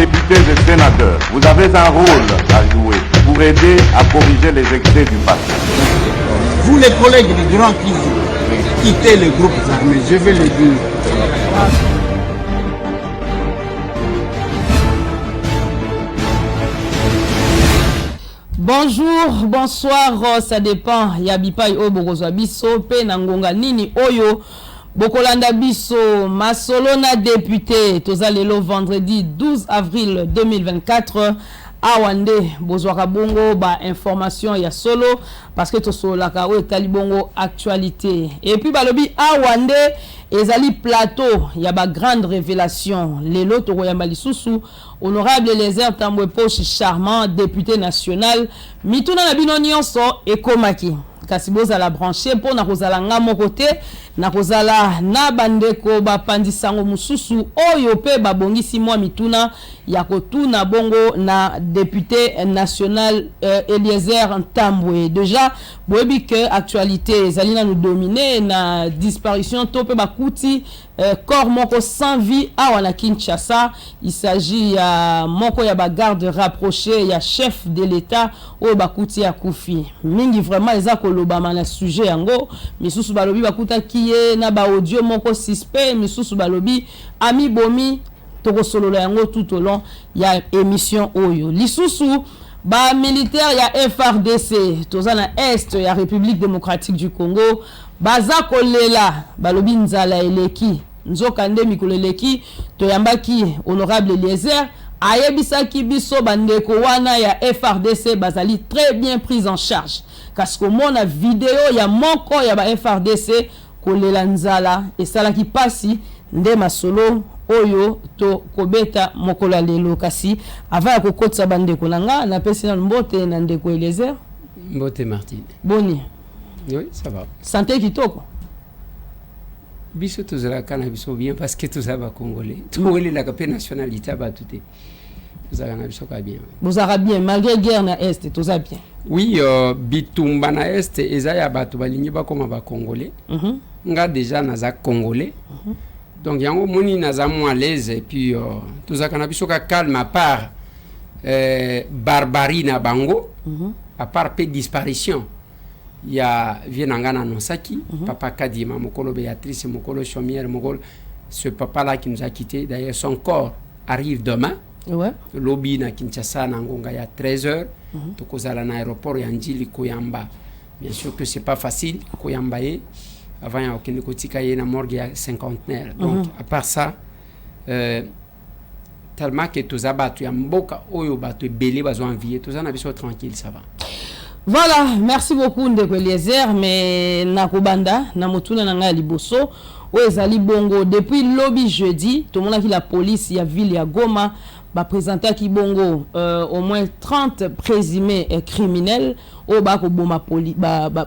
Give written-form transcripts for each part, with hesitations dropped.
députés et sénateurs, vous avez un rôle à jouer pour aider à corriger les excès du passé. Vous les collègues du Grand qui quittez les groupes armés, je vais le dire. Bonjour, bonsoir, ça dépend. Yabipai o bokozwa biso pe na ngonga nini oyo bokolanda biso masolona député tozalelo vendredi 12 avril 2024 awande bozwaka bongo ba information ya solo parce que tosolaka o etali bongo actualité et puis balobi awande ezali plateau ya ba grande révélation lelo tokoyamba lisusu honorable Eliezer Tambwe Poche charmant député national mituna na bino nyonso ekomaki kasi bozala branché pour na kozala nga moko te na kozala na bandeko bapandisango mususu oyo pe babongisi mwa mituna ya kotuna bongo na député national Eliezer Tambwe. Déjà boyebi que actualité ezali na nous dominer na disparition to pe bakuti corps moko sans vie awa na Kinshasa. Il s'agit ya moko ya bagarde rapproché ya chef de l'état o bakuti ya kufi mingi vraiment eza kolobama na sujet yango misusu balobi bakuta kiye na ba audio moko suspect misusu balobi ami bomi tokosolola yango tout au long ya émission oyo lisusu ba militaire ya FRDC tozana est ya République démocratique du Congo baza kolela balobi nzala eleki nzoka nde mikolo eleki toyambaki honorable Eliezer ayebisaki biso bandeko wana ya FRDC bazali très bien pris en charge parce que mona vidéo ya moko ya ba FRDC kolela nzala esalaki pasi nde masolo oyo to kobeta mokola lelo kasi avant kokotsa bandeko nanga na pesi na mbote na ndeko Eliezer mbote Martine boni oui ça va santé kitoko biso tozala kana biso bien parce que tozaba congolais tongolais la capé nationalité ba tout tozala na biso ka bien bozara bien malgré guerre na est tozala bien oui bitumba na est ezaya bato balingi ba koma ba congolais nga déjà naza congolais donc yango moni naza mo à l'aise et puis tozaka na biso ka calme à part barbarie na bango à part peu disparition il y a Vienangana Nosaki, papa Kadima, Mokolo Béatrice, Mokolo Chomière, Mokolo, ce papa-là qui nous a quittés. D'ailleurs, son corps arrive demain. Ouais. Lobby na Kinshasa, Nangonga, il y a 13h. Tokozala na aéroport, Yandjili, Koyamba. Bien sûr que c'est pas facile, Koyamba est. Avant, il y a aucun kotika, il y a une morgue, il y a 50. Donc, à part ça, tellement que tous abattus, il y a mboka, oyo, batu, belé, bazo envié, tous en abisso tranquille, ça va. Voilà, merci beaucoup ndeko Eliezer mais nakobanda na motuna na nga liboso o ezali bongo depuis lobby jeudi tout le monde a qui la police ya ville ya Goma ba présenter ki bongo au moins 30 présumés criminels au ba ko boma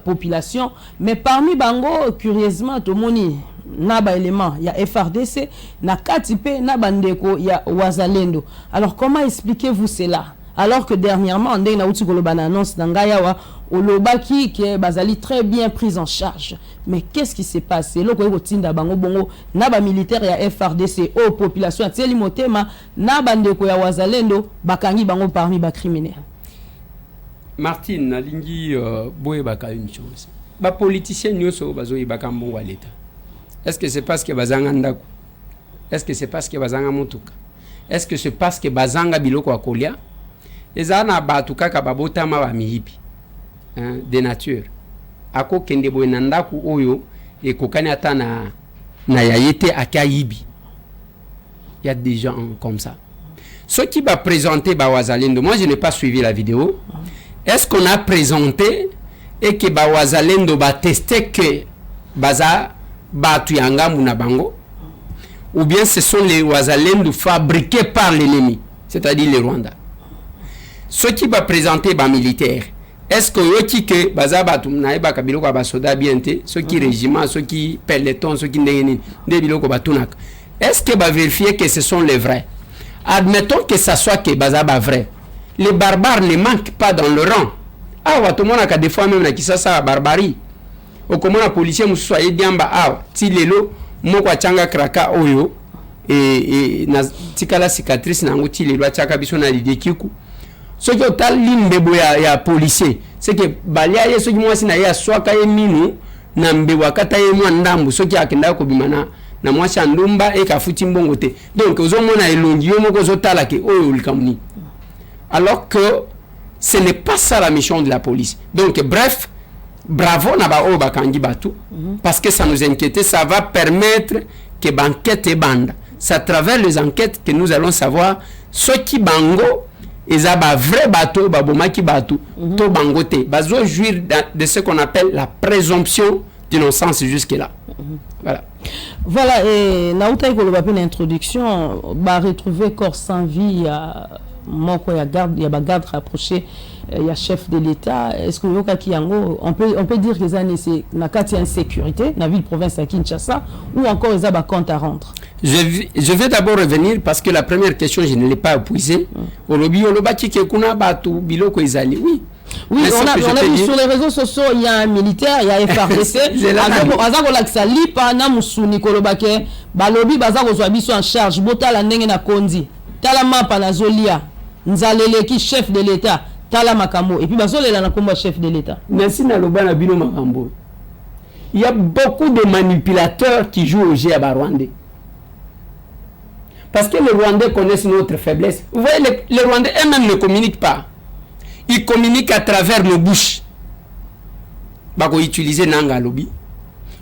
population mais parmi bango curieusement tout moni na ba élément ya FRDC na katipe na bandeko ya Wazalendo. Alors comment expliquez-vous cela? Alors que dernièrement, on a une annonce dans Gayawa, Olobaki qui est bazali très bien pris en charge. Mais qu'est-ce qui s'est passé? Le Tinda Bango Bongo, Naba militaire et FRDC, aux populations, Tieli Motema, Nabande Koya Wazalendo, Bakangi Bango parmi les criminels. Martine, Nalingi, Boye Baka une chose. Les politiciens, nous sommes Bazoï Bakambon à l'État. Est-ce que c'est parce que Bazanga Ndaku? Est-ce que c'est parce que Bazanga Motuka? Est-ce que c'est parce que Bazanga Biloko Akolia? Ezana batu kaka babotama ba mihipi de nature ako kende boye ndaku oyo e kokani ata na yayete akayibi. Il y a des gens comme ça. Ce qui va présenter Bawazalendo, moi je n'ai pas suivi la vidéo. Est-ce qu'on a présenté et que Bawazalendo va tester que baza batu yanga muna bango ou bien ce sont les Wazalendo fabriqués par l'ennemi, c'est-à-dire les Rwandais. Ce qui va présenter les militaires, est-ce que que bazaba naeba kabilo kwa basoda bienté, ceux qui régiment, ceux qui peloton, ceux qui biloko batunak. Est-ce que va vérifier que ce sont les vrais? Admettons que ça soit que bazaba vrai. Les barbares ne manquent pas dans le rang. Ah wa tout le monde a des fois même na kisasa barbarie. Au comment la police mususu ayediamba ah ti lelo moko changa kraka oyo et na tikala cicatrice na ngoti le loi tchaka biso na lidekiku ce que tal limbebo ya policier c'est que balia ye ce qui moi sina ya swaka ye minu na mbewa kata ye mwa ndambu ce qui akenda ko bimana na mwa ndumba e ka futi mbongo te donc ozo mona elongi yo moko zo tala ke oyo likamuni alors que ce n'est pas ça la mission de la police. Donc bref, bravo naba o bakangi batu parce que ça nous inquiétait, ça va permettre que banquette et bande. C'est à travers les enquêtes que nous allons savoir ce qui bango et ça ba vrai bateau baboma ki bateau to bangote bazo jouir de ce qu'on appelle la présomption d'innocence jusque là. Voilà, et Naouta Ikoloba une introduction ba retrouver corps sans vie moko ya garde ya garde rapproché ya chef de l'État. Est-ce que yoka kiango on peut dire que ça c'est na kati insécurité na ville province à Kinshasa ou encore ils ba compte à rendre? Je vais d'abord revenir parce que la première question je ne l'ai pas épuisée. Olobi oloba ki kuna batu biloko ezali. Oui, on a vu sur les réseaux sociaux, il y a un militaire, il y a FRDC. Azako laksa lipa na musuni kolobake balobi bazako zwa biso en charge botala ndenge na kondi. Tala mapa na zolia nzalele ki chef de l'État tala makambo et puis bazolela na komba chef de l'État. Merci na loba na bino makambo. Il y a beaucoup de manipulateurs qui jouent au jeu à Rwandais. Parce que les Rwandais connaissent notre faiblesse. Vous voyez, les Rwandais eux-mêmes ne communiquent pas. Ils communiquent à travers nos bouches. Bako utiliser nanga lobby.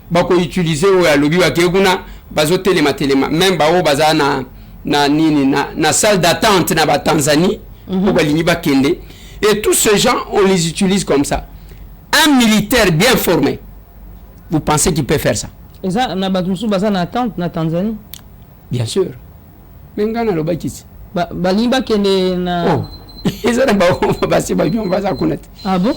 Bako utiliser o lobby wa keguna bazo telema. Même bao baza na salle d'attente na ba Tanzanie pour balini ba kende. Et tous ces gens on les utilise comme ça. Un militaire bien formé. Vous pensez qu'il peut faire ça? Et ça na batumsu baza na attente na Tanzanie? Bien sûr. Mais ngana loba kisi. Balini ba kende na Ah bon?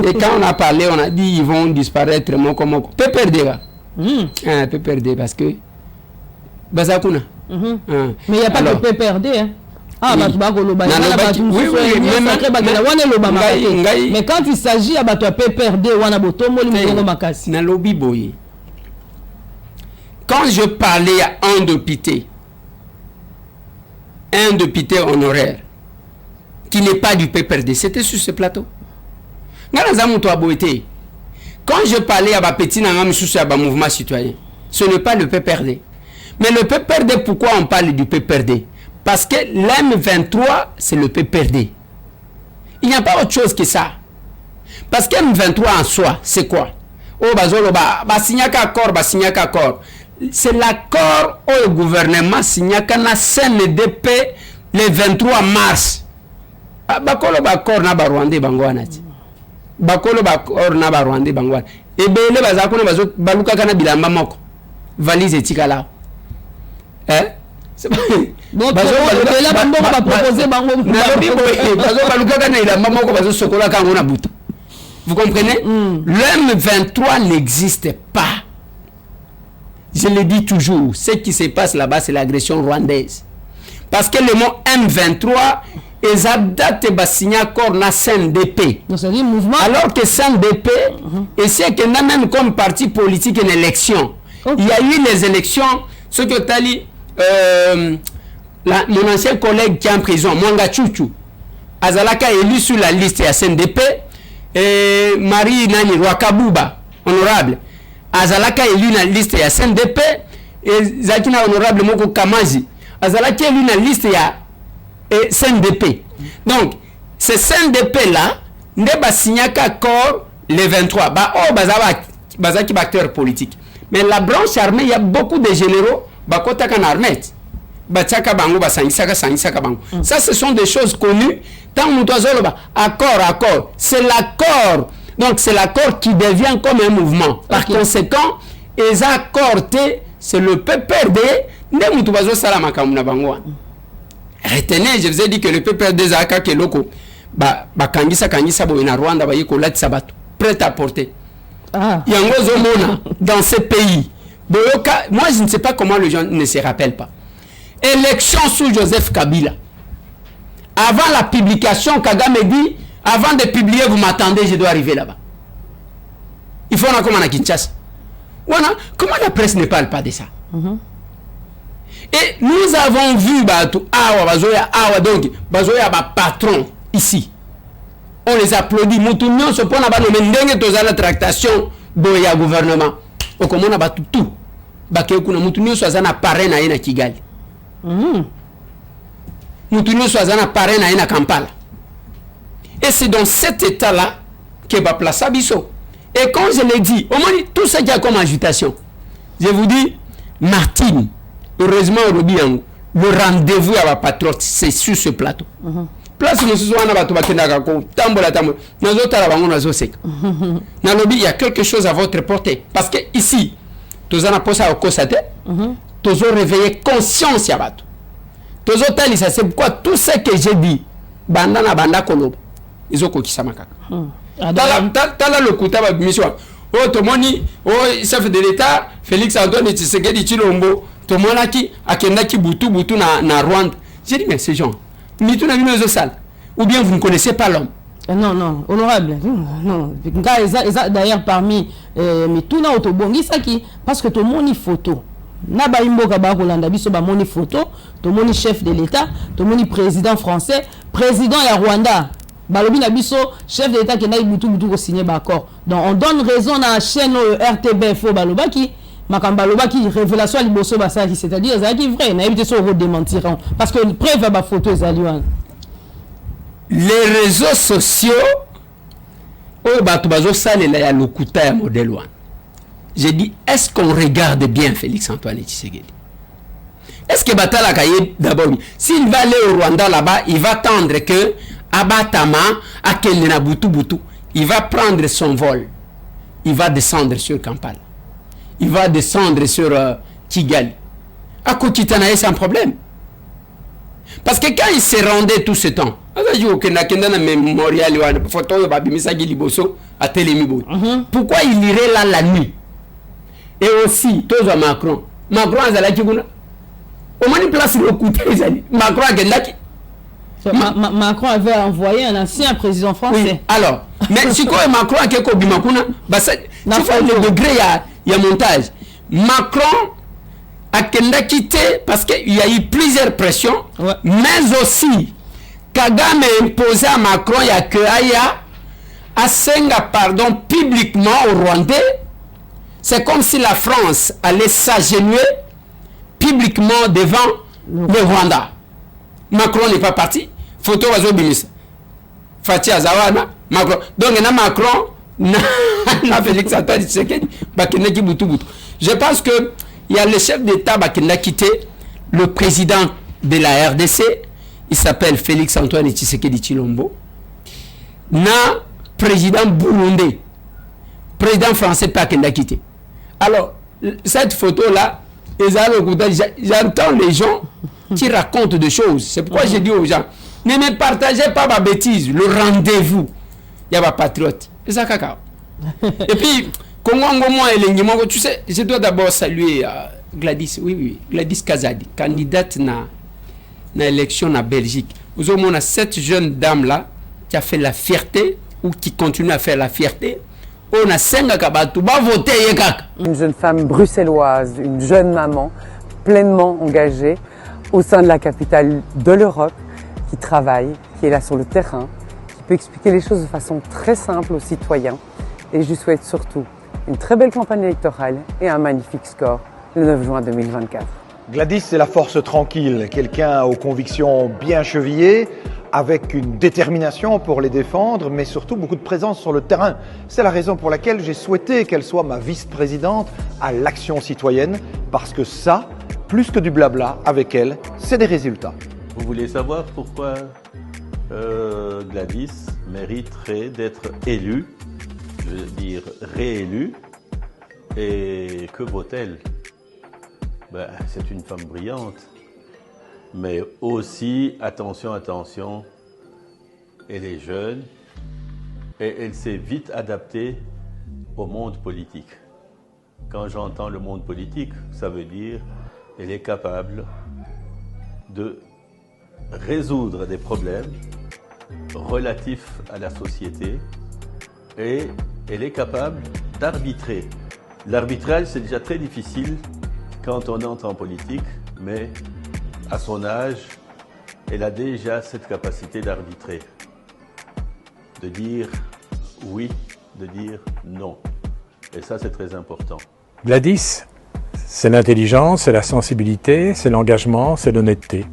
Et quand on a parlé, on a dit ils vont disparaître. Peut perdre. Peut perdre parce que Bazakuna. Mais il n'y a pas de peut perdre. Ah, mais quand il s'agit de peut perdre, quand je parlais à un député honoraire qui n'est pas du PPRD, c'était sur ce plateau. Quand je parlais à Bapeti Nangam sur le mouvement citoyen, ce n'est pas le PPRD. Mais le PPRD, pourquoi on parle du PPRD? Parce que l'M23, c'est le PPRD. Il n'y a pas autre chose que ça. Parce que M23 en soi, c'est quoi? Oh, c'est l'accord au gouvernement signé na CNDP le 23 mars. Bakolo bakor na Rwandais bangwana ti. Bakolo bakor na Rwandais bangwana. Ebele bazakona bazo baluka kana bilamba moko. Valise etikala. Bon, là bango ba proposer bango. Bazo baluka kana ilamba moko bazo sokola kango na buta. Vous comprenez? Le M23 n'existe pas. Je le dis toujours, ce qui se passe là-bas, c'est l'agression rwandaise. Parce que le mot M23 est adapté à signer accord na CNDP. Alors que CNDP, et c'est que même comme parti politique une élection, il y a eu les élections, ce que tu as dit, mon ancien collègue qui est en prison, Mwanga Chouchou, Azalaka est élu sur la liste à CNDP, et Marie Nani Rwakabuba, honorable. Azalaka élu na liste ya CNDP et Zakina honorable Moko Kamazi Azalaka élu na liste ya CNDP. Donc ce CNDP là ne ba signaka accord le 23 ba oh bazaki acteur politique. Mais la branche armée, il y a beaucoup de généraux ba kota kan armée ba tchaka bango ba sangisaka bango. Ça ce sont des choses connues. Tant mutoazolo ba accord c'est l'accord. Donc c'est l'accord qui devient comme un mouvement. Par conséquent, les accords, c'est le PPRD. Retenez, je vous ai dit que le PPRD Zaka Keloko, kangisa boina Rwanda ba yiko lati sabato, prêt à porter. Yango zomona dans ce pays. Moi je ne sais pas comment les gens ne se rappellent pas. Élection sous Joseph Kabila. Avant la publication, Kagame dit avant de publier, vous m'attendez, je dois arriver là-bas. Il faut en comme à Kinshasa. Voilà. Comment la presse ne parle pas de ça? Et nous avons vu Batou, donc, Bazoya patron ici. On les applaudit. Moutounion se prend à la tractation de la gouvernement. Au comment on a tout. Bakekuna Moutounion soit un appareil na Kigali. Moutounion soit un appareil na Kampala. Et c'est dans cet état-là que va placer Abisso. Et quand je l'ai dit, au moins tout ce qu'il y a comme agitation, je vous dis, Martine, heureusement au Robiango, le rendez-vous à la patriote, c'est sur ce plateau. Place nous sommes à Batou Bakenaka, Tambola Tambola, nous autres à la banque, nous autres. Dans le il y a quelque chose à votre portée. Parce que ici, tous en apposé au Kosate, tous ont réveillé conscience à Batou. Tous ont tali, c'est pourquoi tout ce que j'ai dit, Bandana Banda Kolobo, ils ont coquillé Samakaka. Tala le coup, t'as mission. Oh, Tomoni, oh, chef de l'État, Félix Antoine Tshisekedi Tshilombo, Tomonaki, Akendaki Boutou na Rwanda. J'ai dit, mais ces gens, ni tout n'a vu nos salles. Ou bien vous ne connaissez pas l'homme. Non, non, honorable. Non. D'ailleurs, parmi tout n'a autobongi, ça qui, parce que tout le monde y photo. Naba imboka ba Rolanda biso ba moni photo, tout le monde chef de l'État, tout le monde président français, président ya Rwanda. Balobi na biso chef de l'État qui n'a butu ko signer ba accord. Donc on donne raison à la chaîne RTBF au Balobaki. Makambaloba qui révélation liboso basa qui c'est-à-dire ça qui vrai na éviter so redémentiront parce que preuve ba photo ezaliwan. Les réseaux sociaux oh batu bazo salela ya lokuta ya modèle one. J'ai dit est-ce qu'on regarde bien Félix Antoine Tshisekedi? Est-ce que Batala Kaye d'abord s'il va aller au Rwanda là-bas, il va attendre que Abatama Akelena Butu il va prendre son vol. Il va descendre sur Kampala. Il va descendre sur Kigali. À Kokitanae, c'est un problème. Parce que quand il s'est rendu tout ce temps, pourquoi il irait là la nuit? Et aussi, tous à Macron. Macron a zalaki kuna. Au moins, il place le côté. Macron a gagné. Macron avait envoyé un ancien président français. Oui. Alors, mais si Macron a quelque chose, tu vois le degré, il y a montage. Macron a quitté parce qu'il y a eu plusieurs pressions, ouais. Mais aussi, Kagame a imposé à Macron, il y a que Aya, à Senga, pardon, publiquement au Rwandais. C'est comme si la France allait s'agenouiller publiquement devant le Rwanda. Macron n'est pas parti. Photo Wazo Bimis. Fatih Azawana, Macron. Donc, il y a Macron, na Félix Antoine Tshisekedi, Bakenaki Boutou. Je pense que il y a le chef d'État qui a quitté, le président de la RDC, il s'appelle Félix Antoine Tshisekedi Tshilombo. Na président burundais, président français pas qu'il a quitté. Alors, cette photo-là, j'entends les gens qui racontent des choses. C'est pourquoi j'ai dit aux gens, ne me partagez pas ma bêtise, le rendez-vous. Il y a ma patriote. Et ça, cacao. Et puis, tu sais, je dois d'abord saluer Gladys, Gladys Kazadi, candidate na élection en Belgique. Vous avez cette jeune dame-là qui a fait la fierté ou qui continue à faire la fierté. On a 5 kabatu, va voter. Une jeune femme bruxelloise, une jeune maman, pleinement engagée au sein de la capitale de l'Europe, qui travaille, qui est là sur le terrain, qui peut expliquer les choses de façon très simple aux citoyens. Et je lui souhaite surtout une très belle campagne électorale et un magnifique score le 9 juin 2024. Gladys, c'est la force tranquille, quelqu'un aux convictions bien chevillées, avec une détermination pour les défendre, mais surtout beaucoup de présence sur le terrain. C'est la raison pour laquelle j'ai souhaité qu'elle soit ma vice-présidente à l'action citoyenne, parce que ça, plus que du blabla, avec elle, c'est des résultats. Vous voulez savoir pourquoi Gladys mériterait d'être élue, je veux dire réélue, et que vaut-elle? C'est une femme brillante, mais aussi, attention, elle est jeune et elle s'est vite adaptée au monde politique. Quand j'entends le monde politique, ça veut dire qu'elle est capable de résoudre des problèmes relatifs à la société et elle est capable d'arbitrer. L'arbitrage, c'est déjà très difficile quand on entre en politique, mais à son âge, elle a déjà cette capacité d'arbitrer, de dire oui, de dire non. Et ça, c'est très important. Gladys, c'est l'intelligence, c'est la sensibilité, c'est l'engagement, c'est l'honnêteté.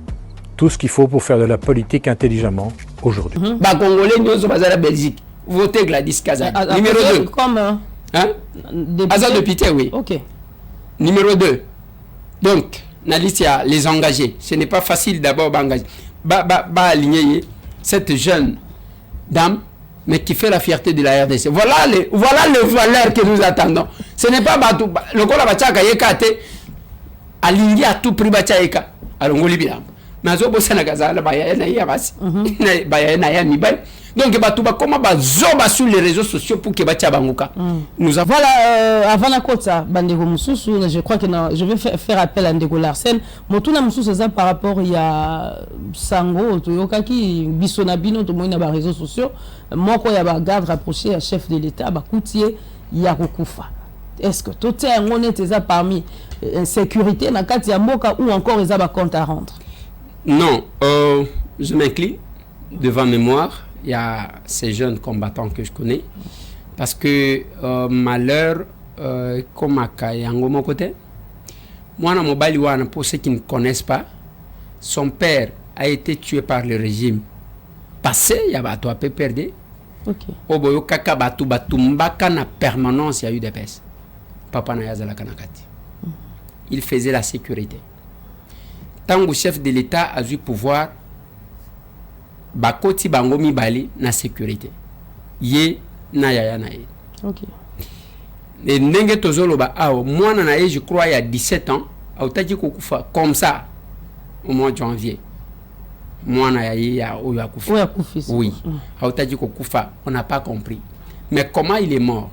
Tout ce qu'il faut pour faire de la politique intelligemment aujourd'hui. Congolais, nous sommes à la Belgique. Votez Gladys Kazan. Numéro 2. Comme hein? Azad député, oui. Ok. Numéro 2. Donc, la liste, il y a les engagés. Ce n'est pas facile d'abord d'engager. Aligner cette jeune dame, mais qui fait la fierté de la RDC. Voilà le valeur que nous attendons. Ce n'est pas Batou. Le Kola Bachaka Yekate, aligné à tout prix Bachaka. Alors, on libère. Mais à Zobo Sénagazala, donc, comment sur les réseaux sociaux pour que nous avons. Voilà, avant la côte, je crois que je vais faire appel à Ndeko Larsen. Motuna Moussous, c'est par rapport à Sango, Toyokaki, Bissonabino, tout le monde a les réseaux sociaux. Moi, quand il y a un garde rapproché à chef de l'État, Koutier, Yakukufa. Est-ce que tout est en honnête parmi sécurité, dans le cas ou encore ils ont un compte à rendre? Non, je m'incline devant mémoire. Il y a ces jeunes combattants que je connais. Parce que malheur, comme à mon côté, moi, dans mon baliwan, pour ceux qui ne connaissent pas, son père a été tué par le régime passé, il y a un peu perdu. Au boyo kaka batu mbaka na permanence, il y a eu des baisses. Papa Nayazala Kanakati. Il faisait la sécurité. Tant que chef de l'État a eu pouvoir, bakoti bango mibali na sécurité. Ye na yaya na ye. Ok. Et nenge tozolo ba ao moi na ye je crois il y a 17 ans, autaki kokufa comme ça au mois de janvier. Moi na ye ya oyo akufa. Oui. Autaki kokufa, on n'a pas compris. Mais comment il est mort?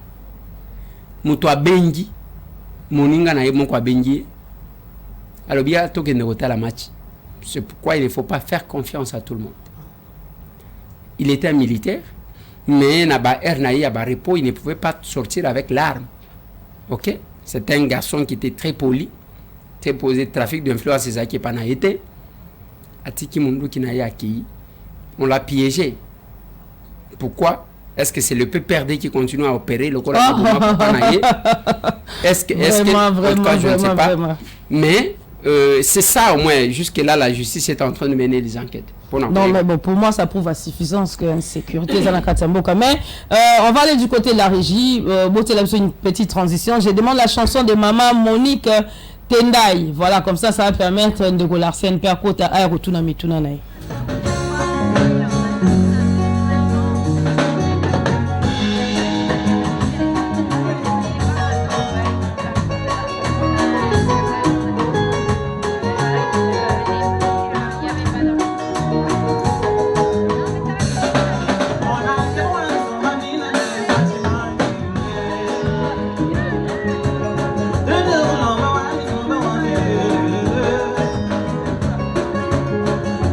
Muto abengi moninga na ye moko abengi. Alors bien toke ne la match. C'est pourquoi il ne faut pas faire confiance à tout le monde. Il était un militaire, mais il ne pouvait pas sortir avec l'arme. Ok? C'était un garçon qui était très poli, très posé, trafic d'influence, c'est ça qui n'a pas été. Atiki Mundu qui n'a acquis. On l'a piégé. Pourquoi? Est-ce que c'est le PPRD qui continue à opérer le corps? Est-ce que en tout cas, je ne sais pas. Vraiment. Mais c'est ça au moins. Jusque-là, la justice est en train de mener des enquêtes. Non, mais bon, pour moi, ça prouve à suffisance que l'insécurité est dans la Katamboka. Mais on va aller du côté de la régie. Une petite transition. Je demande la chanson de Maman Monique Tendai. Voilà, comme ça va permettre de Golarsen Perkota à Rotuna Mitunanaï.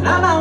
La la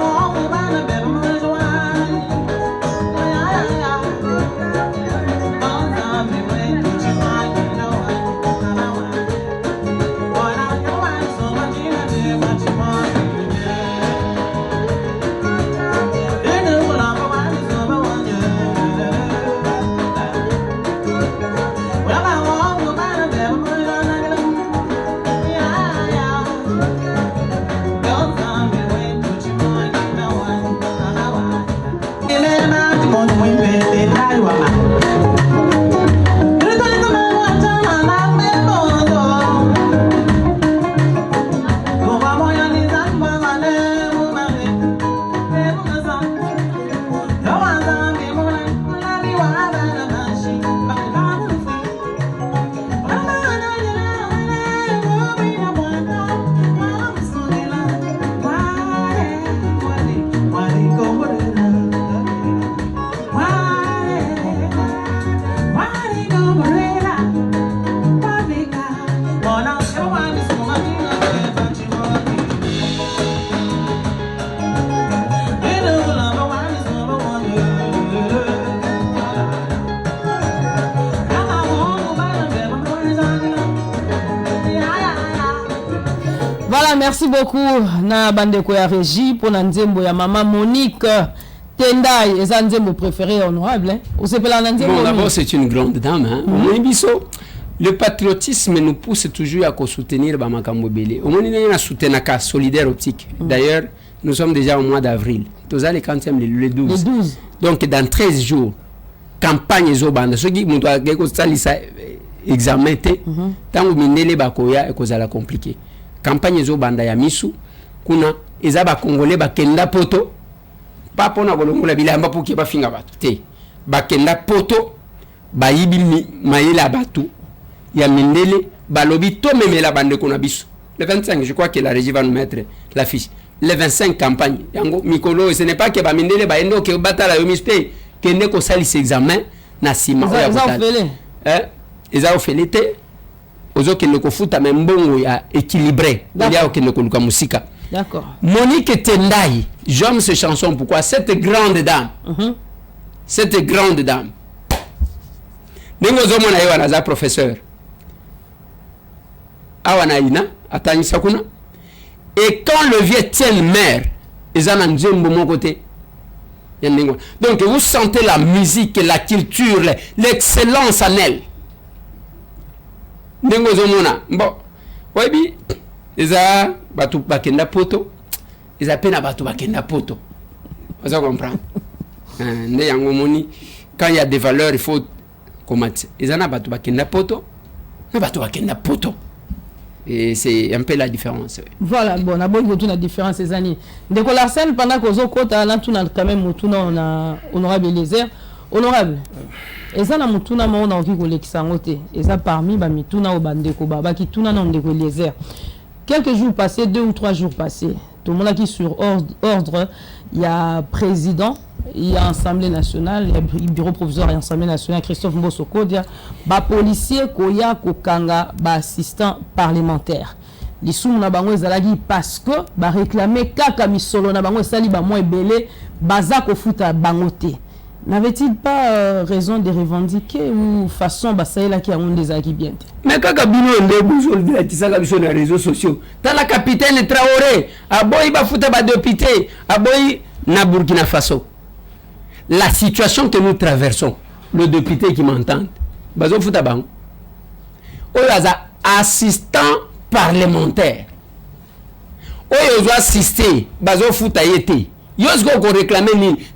Voilà, merci beaucoup na bandeko ya régie pour na nzembo ya maman Monique Tendai et ça nzembo préféré honorable. Hein? Bon, d'abord c'est une grande dame. Hein? Le patriotisme nous pousse toujours à soutenir Bamakambo Belé. Au moins, il y a un soutien solidaire optique. D'ailleurs, nous sommes déjà au mois d'avril. Tous les 40e, le 12. Le 12. Donc, dans 13 jours, campagne Zobanda. Ceux qui ont examen, tant que Mindele Bakoya est compliqué. Campagne Zobanda Yamisu, kuna ezaba Congolais bakenda poto, pas pour nous la bilamba pour qui ba finga batu. Bakenda poto, bayibi maïla batu. Il y a Mindele, Balobi, tout même la bande qu'on a bisu. Le 25, je crois que la régie va nous mettre l'affiche. Les 25 campagnes. Yango, Mikolo, ce n'est pas que Mindele, Baendo, que Batala, Yomispe, que Neko Salis examen, Nassima. Ils ont fait l'été. Aux autres qui ne foutent à même bon, il y a équilibré. Il y a aucun ne musica. D'accord. Monique Tendai, j'aime cette chanson. Pourquoi? Cette grande dame. Cette grande dame. Nengo zomo na yewa na professeur. Awanaina, atani sakuna. Et quand le vieux tient le maire, ils en ont de mon côté. Donc vous sentez la musique, la culture, l'excellence en elle. Nengo zomona. Bon, oui, ils ont batu bakenda poto. Ils appellent à batu bakenda poto. Vous comprenez? Quand il y a des valeurs, il faut combattre. Ils en ont batu bakenda poto. Batu bakenda poto. Et c'est un peu la différence. Voilà, bon, on a beau la différence ces années. De la scène, pendant qu'on a quand même on a honorable Eliezer. Honorable. Et ça, on a envie de l'exangoter. Et ça, parmi les gens au bandeko, qui tuna non de Eliezer. Quelques jours passés, 2 ou 3 jours passés, tout le monde qui sur ordre, il y a président, il y a Assemblée nationale, il y a bureau provisoire et Assemblée nationale, Christophe Mbosoko, il y a policier, Koya, Kokanga, assistant parlementaire. Les sous na bango ezalaki parce que ba réclamer kaka misolo na bango sali ba moins belé bazako futa bangote. N'avait-il pas raison de revendiquer ou façon basaïla qui a un des acquis bien? Mais quand Kabino est besoin de la tisaka sur les réseaux sociaux, t'as la capitaine Traoré, à boy bafuta ba député, à boy na Burkina Faso. La situation que nous traversons, le député qui m'entend, bazo futa bang. Oyaza assistant parlementaire. Oyaza assister, bazo futa yete. Yosgo qu'on réclame,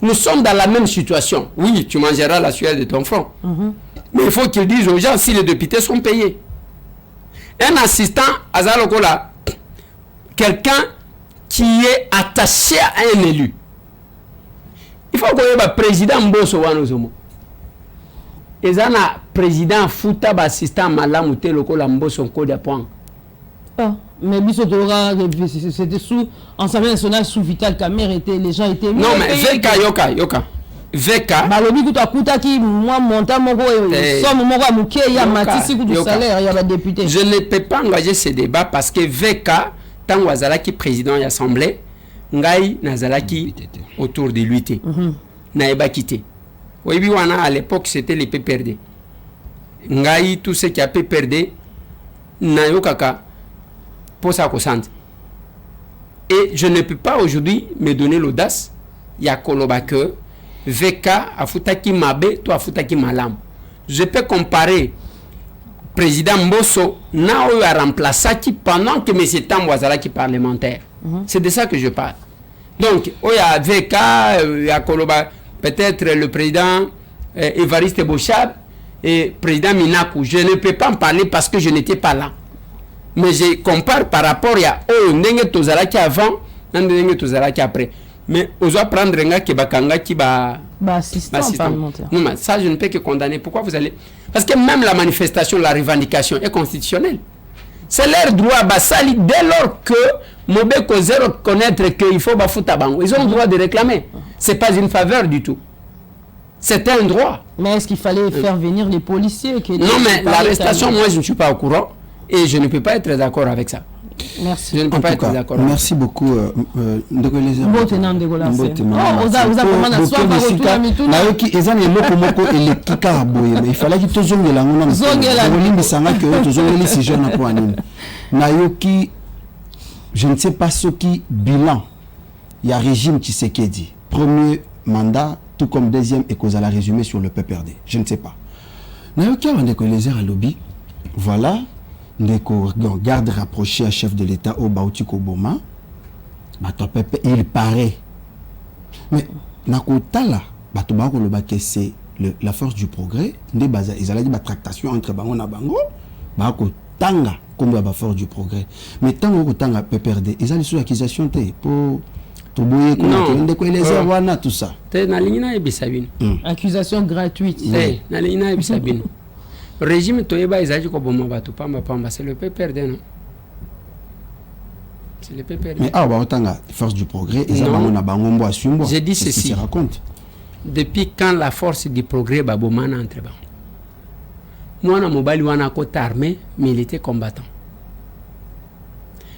nous sommes dans la même situation. Oui, tu mangeras la sueur de ton front. Mais il faut qu'ils disent aux gens si les députés sont payés. Un assistant, Azalokola, quelqu'un qui est attaché à un élu. Il faut qu'on ait un président Mboso Wanozomo. Et un président Fouta, assistant Malam, Lokola Mboso Kodia Point. Mais c'était sous Assemblée nationale sous Vital Kamer était les gens étaient non mais Yoka VK balobi kuta kuta ki moi monta moko somme moko amuke ya matisi ku du salaire ya ba député. Je ne peux pas engager ce débat parce que VK tant wazalaki président de l'Assemblée ngai nazalaki autour de l'UT na eba quitté. Oui wana à l'époque c'était les PPRD. Ngai tout ce qui a PPRD na yokaka pour ça et je ne peux pas aujourd'hui me donner l'audace il y a Koloba que VK a futaki mabe toi futaki malam. Je peux comparer président Mboso na oyo a remplacé qui pendant que M. Tambouazala qui parlementaire. C'est de ça que je parle. Donc il y a VK il y a Koloba peut-être le président Évariste Bochab et président Minakou. Je ne peux pas en parler parce que je n'étais pas là. Mais je compare par rapport à Ndenge Tozalaki avant, Ndenge Tozalaki après. Mais on doit prendre un gars qui bakanga qui assistant parlementaire. Non, mais ça je ne peux que condamner. Pourquoi vous allez? Parce que même la manifestation, la revendication est constitutionnelle. C'est leur droit basali dès lors que Mobeko zéro reconnaître qu'il faut bafuta bango. Ils ont le droit de réclamer. C'est pas une faveur du tout. C'est un droit. Mais est-ce qu'il fallait faire venir les policiers non, mais l'arrestation, moi je ne suis pas au courant. Et je ne peux pas être d'accord avec ça. Merci. Je ne peux pas être d'accord. Merci beaucoup. Il fallait que tout le monde je ne sais pas ce qui bilan. Il y a régime Tshisekedi. Premier mandat, tout comme deuxième, et qu'on a résumé sur le PPRD. Je ne sais pas. Mais ok, on est les airs à lobby. Voilà. Garde rapproché à chef de l'État au Bautiko Boma. Il paraît. Mais, Nakotala, c'est la force du progrès. Ils ont dit tractation entre Bango et Bango. Tanga, comme la force du progrès. Mais tant que Tanga PPRD, ils ont des sous-accusations pour. Tout ça. Accusation gratuite. Le régime Toyeba Isaji Koboma Batu Pamba Pamba, c'est le PPRD, non? C'est le PPRD. Mais force du progrès, j'ai dit ceci. Depuis quand la force du progrès Babomana entre bas? Moi, na mobile wana côté armé, mais il était combattant.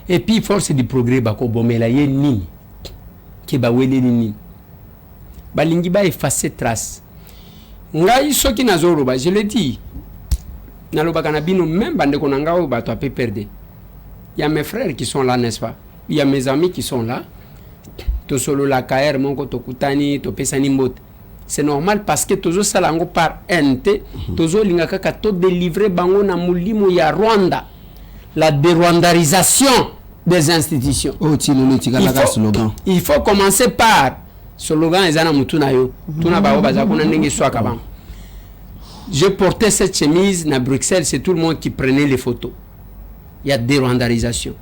Et puis force du progrès Bakobomela ye nini? Ki ba wele nini? Balingi ba effacer trace. Ngai soki nazoro ba, je le dis. Naloba kanabino même bande konanga o bato a PPRD. Il y a mes frères qui sont là, n'est-ce pas? Il y a mes amis qui sont là. To solo la KR monko to kutani to pesani mbote. C'est normal parce que tozo salango par NT, tozo linga kaka to délivrer bango na mulimo ya Rwanda. La dérwandarisation des institutions. Il faut commencer par slogan ezana mutuna yo. Tuna ba obaza kuna ndenge swaka bango. Je portais cette chemise à Bruxelles, c'est tout le monde qui prenait les photos. Il y a dérwandarisation.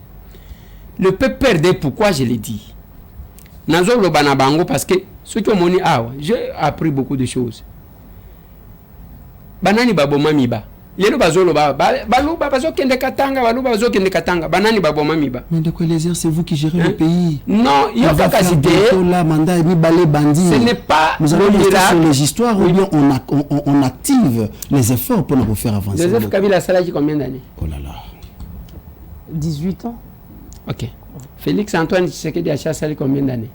Le PPRD, pourquoi je l'ai dit? Nazo lo banabango parce que ceux qui ont moni j'ai appris beaucoup de choses. Banani baboma miba. Lelo bazolo baluba bazokende katanga baluba bazokende katanga banani baboma miba. Mais de quoi les airs, c'est vous qui gérez le pays? Non, il y a pas qualité. Ce n'est pas nous allons rester sur les histoires ou bien on active les efforts pour nous faire avancer. Joseph Kabila Salaki combien d'années? Oh là là. 18 ans. OK. Félix Antoine Tshisekedi a chassé combien d'années?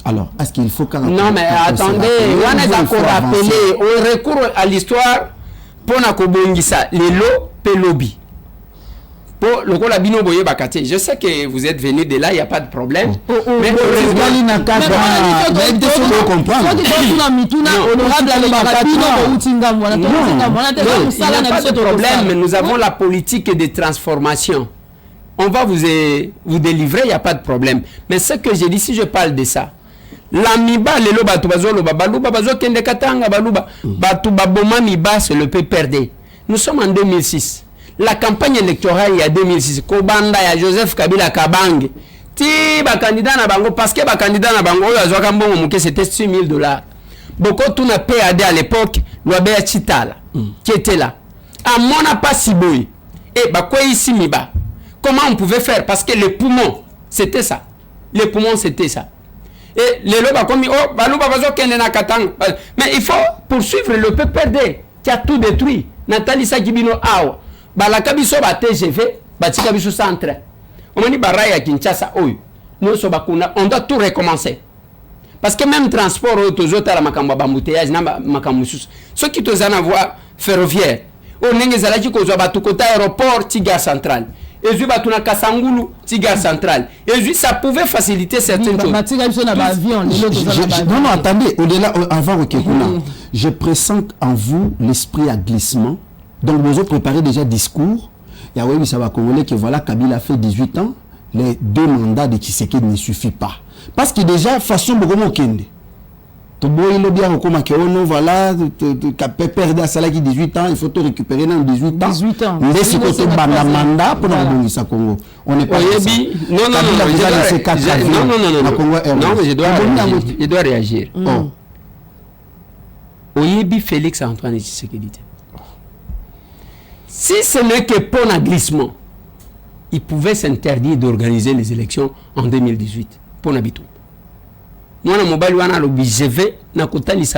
Alors, est-ce qu'il faut quand non, mais attendez, on est encore rappelé, on recourt à l'histoire pour na kobongisa lelo pelobi. Pour le ko la bino boye bakati. Je sais que vous êtes venus de là, il y a pas de problème. Mais nous avons la politique de transformation. On va vous délivrer, il n'y a pas de problème. Mais ce que j'ai dit, si je parle de ça, l'amiba, lelo batu bazolo baluba bazo kende katanga baluba batu baboma miba, c'est le PPRD. Nous sommes en 2006. La campagne électorale il y a 2006. Kobanda ya Joseph Kabila Kabange. Ti ba candidat na bango parce que ba candidat na bango oyo azwaka mbongo muke c'était $6,000. Beaucoup tout na PAD à l'époque, Loabea Chitala qui était là. À mon pas si boy. Et ba quoi ici miba. Comment on pouvait faire? Parce que les poumons, c'était ça. Les poumons, c'était ça. Et les lobes comme oh, baluba bazo kende na katang. Mais il faut poursuivre le PPRD qui a tout détruit. Nathalie Sakibino awa. Balaka biso ba TGV, batika biso centre. On m'a dit baraya Kinshasa oyo. Nous so bakuna, on doit tout recommencer. Parce que même transport autozota la makamba bambouteillage na makambo susu. Ceux qui tozana voie ferroviaire. O nenge zalaki ko zo batu kota aéroport Tiga central. Et puis batuna Kasangulu Tiga central. Et puis ça pouvait faciliter certaines choses. Non, attendez, au-delà avant je pressens en vous l'esprit à glissement. Donc vous avez préparé déjà discours. Il y a oui, ça va congolais que voilà, Kabila a fait 18 ans. Les 2 mandats de Tshisekedi ne suffit pas. Parce que déjà, façon beaucoup kende. To boy lo bien comme que non voilà, PPRD a cela qui 18 ans, il faut te récupérer dans 18 ans. 18 ans. Mais c'est côté mandat pour nous ça Congo. On n'est pas non, mais je dois réagir. Oyebi Félix Antoine Tshisekedi. Si ce n'est que pour un glissement, il pouvait s'interdire d'organiser les élections en 2018 pour Nabitou. Moi, je vais na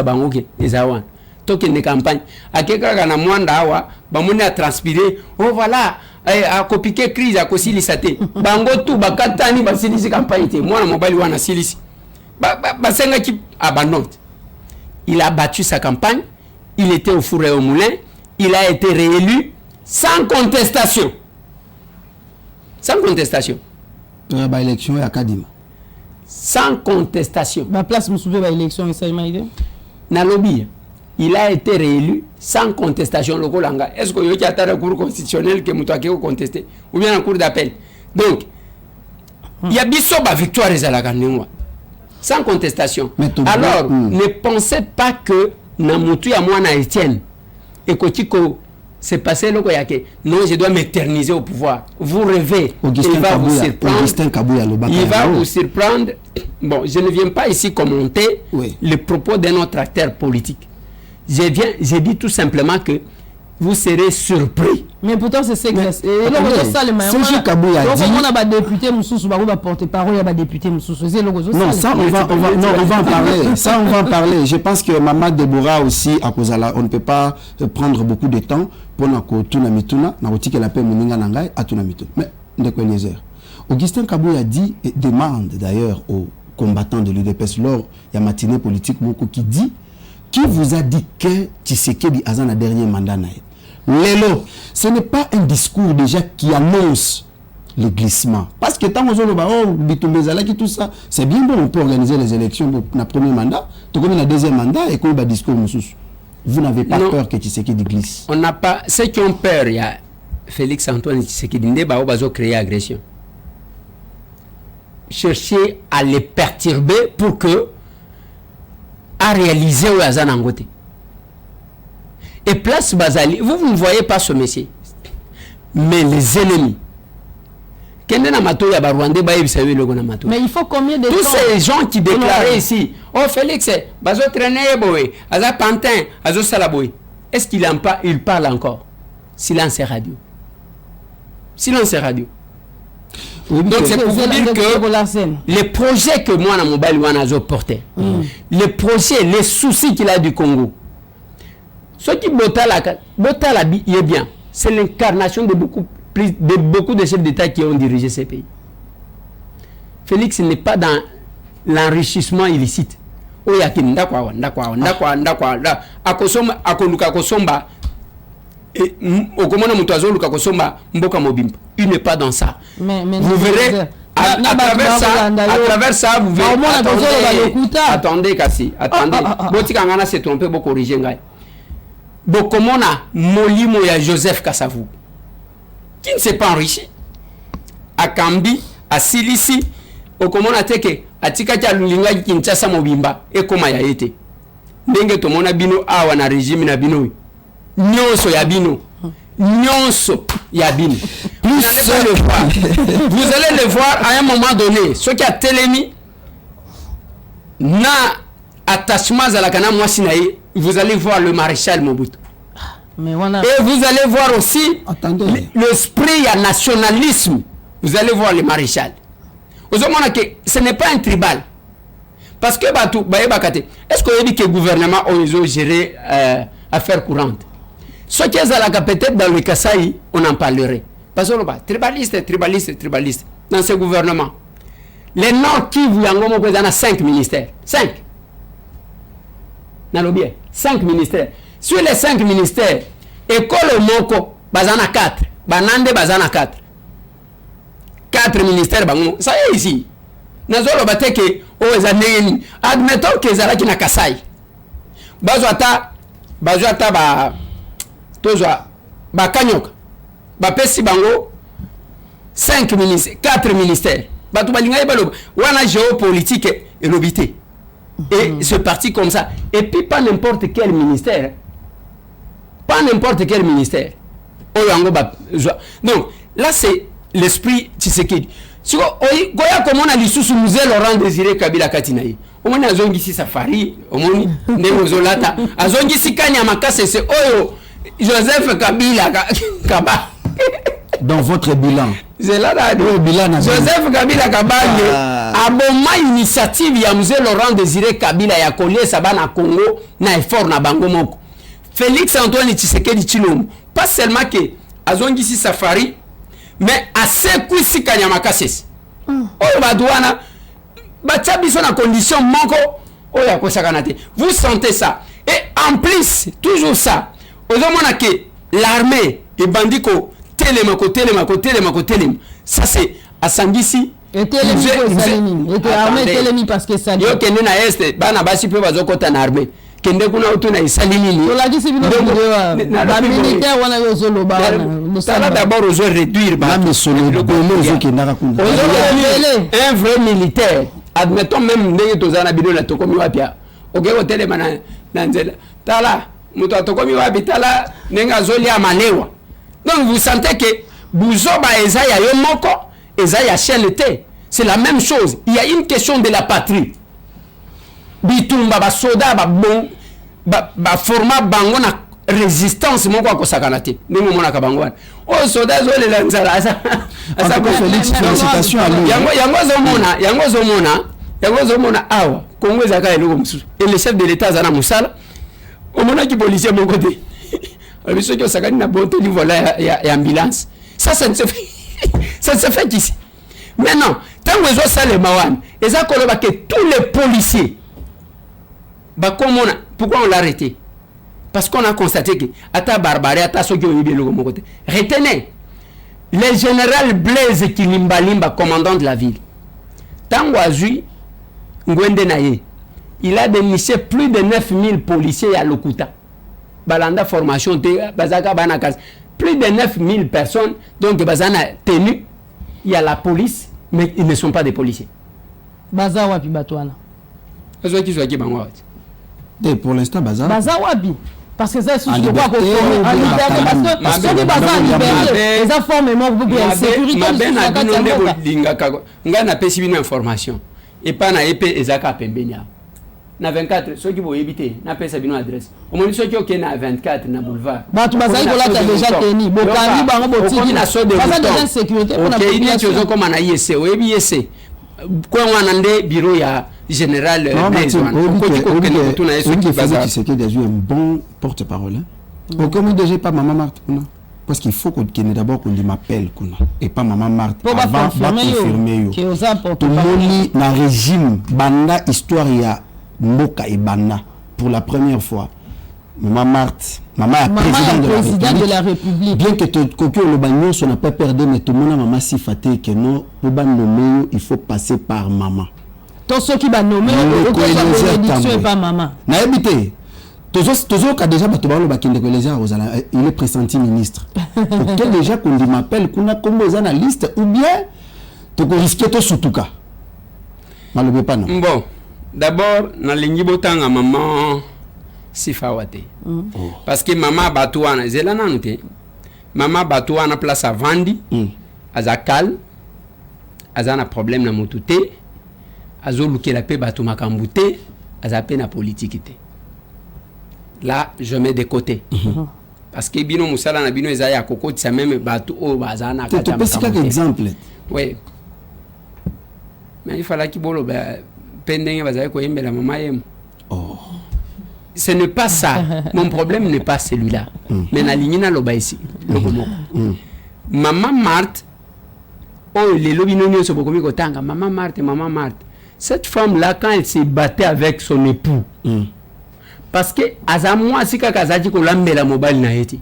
bango ke ezawan. Token de campagne. Akeka kana mwanda awa, bamone a transpirer. Oh voilà, a copier crise a kosili sate. Bango tout bakatani basilisi campagne te. Moi, mobile wana silisi. Basenga ki abandonne. Il a battu sa campagne, il était au four et au moulin, il a été réélu sans contestation. Sans contestation. Ba élection ya Kadima. Sans contestation. La place me souvient de l'élection et ça m'a aidé. Nalobi, il a été réélu sans contestation. Est-ce qu'il y a un recours constitutionnel que Moutouake a contesté ou bien un cours d'appel? Donc, il y a bisoba victoire sans contestation. Alors, ne pensez pas que Namoutou ya moi na Etienne et Kotiko c'est passé le Koyake. Non, je dois m'éterniser au pouvoir. Vous rêvez. Il va vous surprendre. Il va vous surprendre. Bon, je ne viens pas ici commenter les propos d'un autre acteur politique. Je dis tout simplement que vous serez surpris. Mais pourtant, c'est ça. C'est ce Kabouya dit. On a des députés, Moussous, on va porter parole, il y a des députés, Moussous. Non, ça, on va en parler. Ça, on va en parler. Je pense que Maman Deborah aussi, à cause de on ne peut pas prendre beaucoup de temps pour que Tunamituna, Naouti, qu'elle appelle Moninga Nangai, à Tunamituna. Mais, de quoi les heures. Augustin Kabouya dit, et demande d'ailleurs aux combattants de l'UDPS lors, il y a matinée politique, qui dit, qui vous a dit que Tshisekedi a un dernier mandat naïf? Lélo, ce n'est pas un discours déjà qui annonce le glissement. Parce que tant qu'on a tout ça, c'est bien bon, on peut organiser les élections pour le premier mandat, tout comme le deuxième mandat et qu'on va discours. Vous n'avez pas peur que Tshisekedi glisse? On n'a pas. Ceux qui ont peur, il y a Félix Antoine Tshisekedi, il va créer agression. Chercher à les perturber pour que à réaliser au Hazan Angote. Et place Bazali, vous ne voyez pas ce monsieur. Mais les ennemis. Mais il faut combien de temps? Tous ces gens qui déclaraient ici, oh Félix, Bazo traîner boy, Aza Pantin, Azo Salaboy. Est-ce qu'il il parle encore? Silence et radio. Silence et radio. Oui, donc c'est pour vous dire que les projets que moi, Mobile Wanazo portait, les projets, les soucis qu'il a du Congo, ce qui Botala, il est bien. C'est l'incarnation de beaucoup de chefs d'État qui ont dirigé ces pays. Félix n'est pas dans l'enrichissement illicite. Il n'est pas dans ça. Vous verrez, à travers ça, vous verrez. Attendez, Kassi. Attendez. Botikangana s'est trompé beaucoup original. Donc, comment on a Molimo et Joseph Kassavou, qui ne s'est pas enrichi, à Kambi, à Silici, au comment on a teke, à Tikatia Lulinga, Kinshasa Mobimba, et comment il a été. Nenge to mona bino awa na régime na bino. Nyonso ya bino. Nyonso ya bino. Vous allez le voir à un moment donné. Ce qui a télémi, na attachement à la Kana Mwasinaï, vous allez voir le maréchal Mobutu. Et vous allez voir aussi l'esprit à nationalisme. Vous allez voir le maréchal. Ce n'est pas un tribal. Parce que est-ce qu'on dit que le gouvernement a géré affaires courantes? Ce qui est à la peut-être dans le Kasaï, on en parlerait. Parce que tribaliste. Dans ce gouvernement. Les Nord Kivu, il y a 5 ministères. 5. 5 ministères. Sur les 5 ministères, école Moko, bazana 4. Banande bazana 4. 4 ministères, ça y est ici. Nazolo bateke, admettons que Zalaki na Kasai. Bazwata ba Kanyok. Ba pesi bango 5 ministères, 4 ministères. Batu balinga balo, wana géopolitique et l'obité. Et c'est parti comme ça. Et puis pas n'importe quel ministère. Pas n'importe quel ministère. Donc, là c'est l'esprit Tshisekedi. Si goya comme on a l'issue nous Laurent Désiré Kabila Katinaï. Au moins azongi si safari, au moins nemozolata. Azongi si kanya makase c'est oyo Joseph Kabila Kaba. Dans votre bilan. C'est là bilan Joseph Kabila Kabange aboma initiative ya Mzee Laurent Désiré Kabila ya kolie sabana Congo na effort na bango moko. Félix Antoine Tshisekedi Tshilombo pas seulement que azongi si safari mais assez kuisi kanyamakasesi. Oyo badouana batia biso na condition moko oyo akosakana te. Vous sentez ça et en plus toujours ça. Ozomona que l'armée et bandiko telema. Ça c'est à Sangisi était l'ennemi était armé l'ennemi parce que ça yo kende na este bana basi pe bazokota na armée kende kuna utu na isalini to la dit c'est bien ba militaire wana yo zolo ba ça d'abord aux réduire ba mais solo belé qui n'a raconté un vrai militaire admettons même ndenge tozana bino la tokomi wapia oke hôtel mana nanzela tala muto atokomi wapi tala nenga zoli amalewa donc vous sentez que buzoba ezaya yo moko ezaya chelete c'est la même chose il y a une question de la patrie bitumba ba soda ba bon ba format bango na résistance moko akosakana te ndenge mona ka bango o soda zole la nzala asa ko Félix félicitations à lui yango zomona awa Congo ezaka eloko mususu et le chef de l'état zana musala o mona ki policier mon côté le ceux qui osakani na bonté du volant ya ambulance ça ne se fait qu'ici maintenant tant que zo sale mawan eza koloba que tous les policiers ba komona pourquoi on l'a arrêté parce qu'on a constaté que ata barbarie ata soki oyibi eloko mon côté retenez le général Blaise Kilimbalimba commandant de la ville tango azui ngwende na ye il a déniché plus de 9000 policiers à Lokuta balanda formation te bazaka bana kas plus de 9000 personnes donc bazana tenu il y a la police mais ils ne sont pas des policiers baza wapi batwana azo ki zo ki bango et pour l'instant baza wapi parce que ça c'est ce quoi qu'on fait en liberté parce que ceux qui baza en liberté les informement pour bien sécurité mabena binonde bolinga kako ngana pesi bino information et pas na épée ezaka pembenya na 24 ceux qui vont éviter na pesa bino adresse au moins ceux qui OK na 24 na boulevard tu bazai ko là déjà teni bokandi bango botiki na so de déjà sécurité pour la population OK comme na IEC o ebi IEC ko wana nde bureau ya général Blaison qui c'est déjà un bon porte-parole comme déjà pas maman Marthe parce qu'il faut qu'on d'abord qu'on m'appelle et pas maman Marthe avant confirmer tout le monde na régime banda histoire ya Mboka et Bana pour la première fois maman Marthe maman président de la République bien que Kokyo le bagnon on n'a pas perdu mais tout le monde a maman si faté que non pour ban nommer il faut passer par maman tous ceux qui va nommer et pas maman na habité toujours qu'a déjà batobalo bakinde collégiens il est pressenti ministre quel déjà qu'on dit m'appelle kuna comme aux analystes ou bien tu risquer tout surtout cas malobé pas non bon d'abord na lingi botanga maman Sifawate parce que maman Batouana zela nanute maman Batouana place à Vandi azakal azana problème na motute azo luke la paix Batou makambute azape na politique te là je mets de côté parce que bino musala na bino ezaya kokoti ça même Batou o bazana kata makambute exemple oui mais il fallait qu'il bolo pendenge bazali ko yembela mama yem ce n'est pas ça mon problème n'est pas celui-là mais na ligne na loba ici maman Marthe oh les lobino nyoso bokomi kotanga maman Marthe cette femme là quand elle s'est battue avec son époux parce que azamwa sika kazaji ko lambela mobile na yeti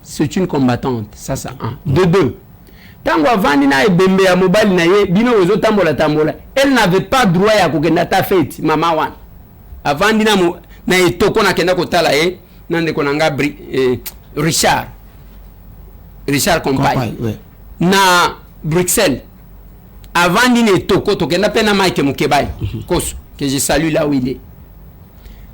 c'est une combattante ça un de deux tango avandi na ebembe ya mobile na ye bino ozo tambola elle n'avait pas droit ya kokenda ta fête mama wan avandi na etoko na kenda kotala ye nande konanga Richard Compagne na Bruxelles avandi na etoko to kenda pena Mike Mukebai koso que je salue là où il est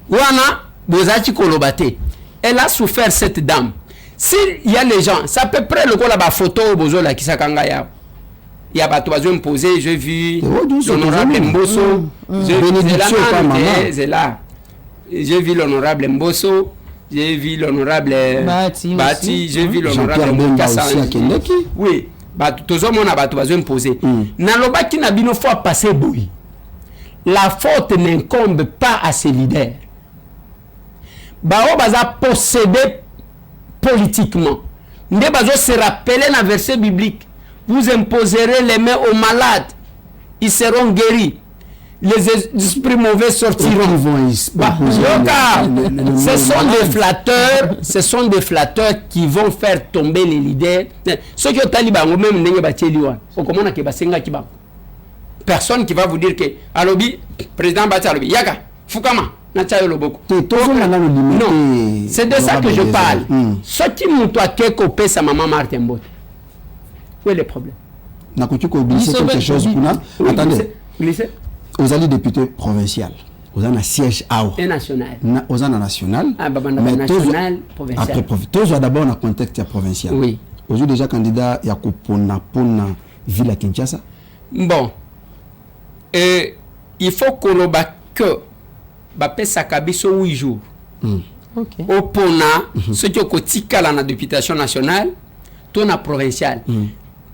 wana bozati kolobate elle a souffert cette dame. Si il y a les gens, ça peut près le quoi la photo bozo la kisakanga ya. Il y a pas besoin de poser, j'ai vu l'honorable Mbosso, j'ai vu l'honorable Mbosso, j'ai vu l'honorable Bati, j'ai vu l'honorable Mokassa. Oui, bah tout ça mon a pas besoin de poser. Na loba qui na bino fois passer boui. La faute n'incombe pas à ses leaders. Bah on va posséder politiquement. Ndebazo se rappeler dans verset biblique. Vous imposerez les mains aux malades. Ils seront guéris. les esprits mauvais sortiront. Ils vont Ce sont des flatteurs qui vont faire tomber les leaders. Ceux qui ont talibans, même personne qui va vous dire que Alobi, président Bati Alobi, Yaka, Fukama, non, c'est de ça que je parle. Ce qui nous doit que sa maman Martin Bot. Où est le problème? N'a pas glisser quelque chose. Attendez. Vous allez député provincial. Vous avez un siège à et national. Vous avez un national. Mais national, provincial. Après, tous d'abord dans le contexte provincial. Oui. Vous avez déjà candidat à Pona ville à Kinshasa. Bon. Il faut qu'on le bat que Bapé Sakabiso 8 jours. Au Pona, ce qui est au la députation nationale, tout na provincial.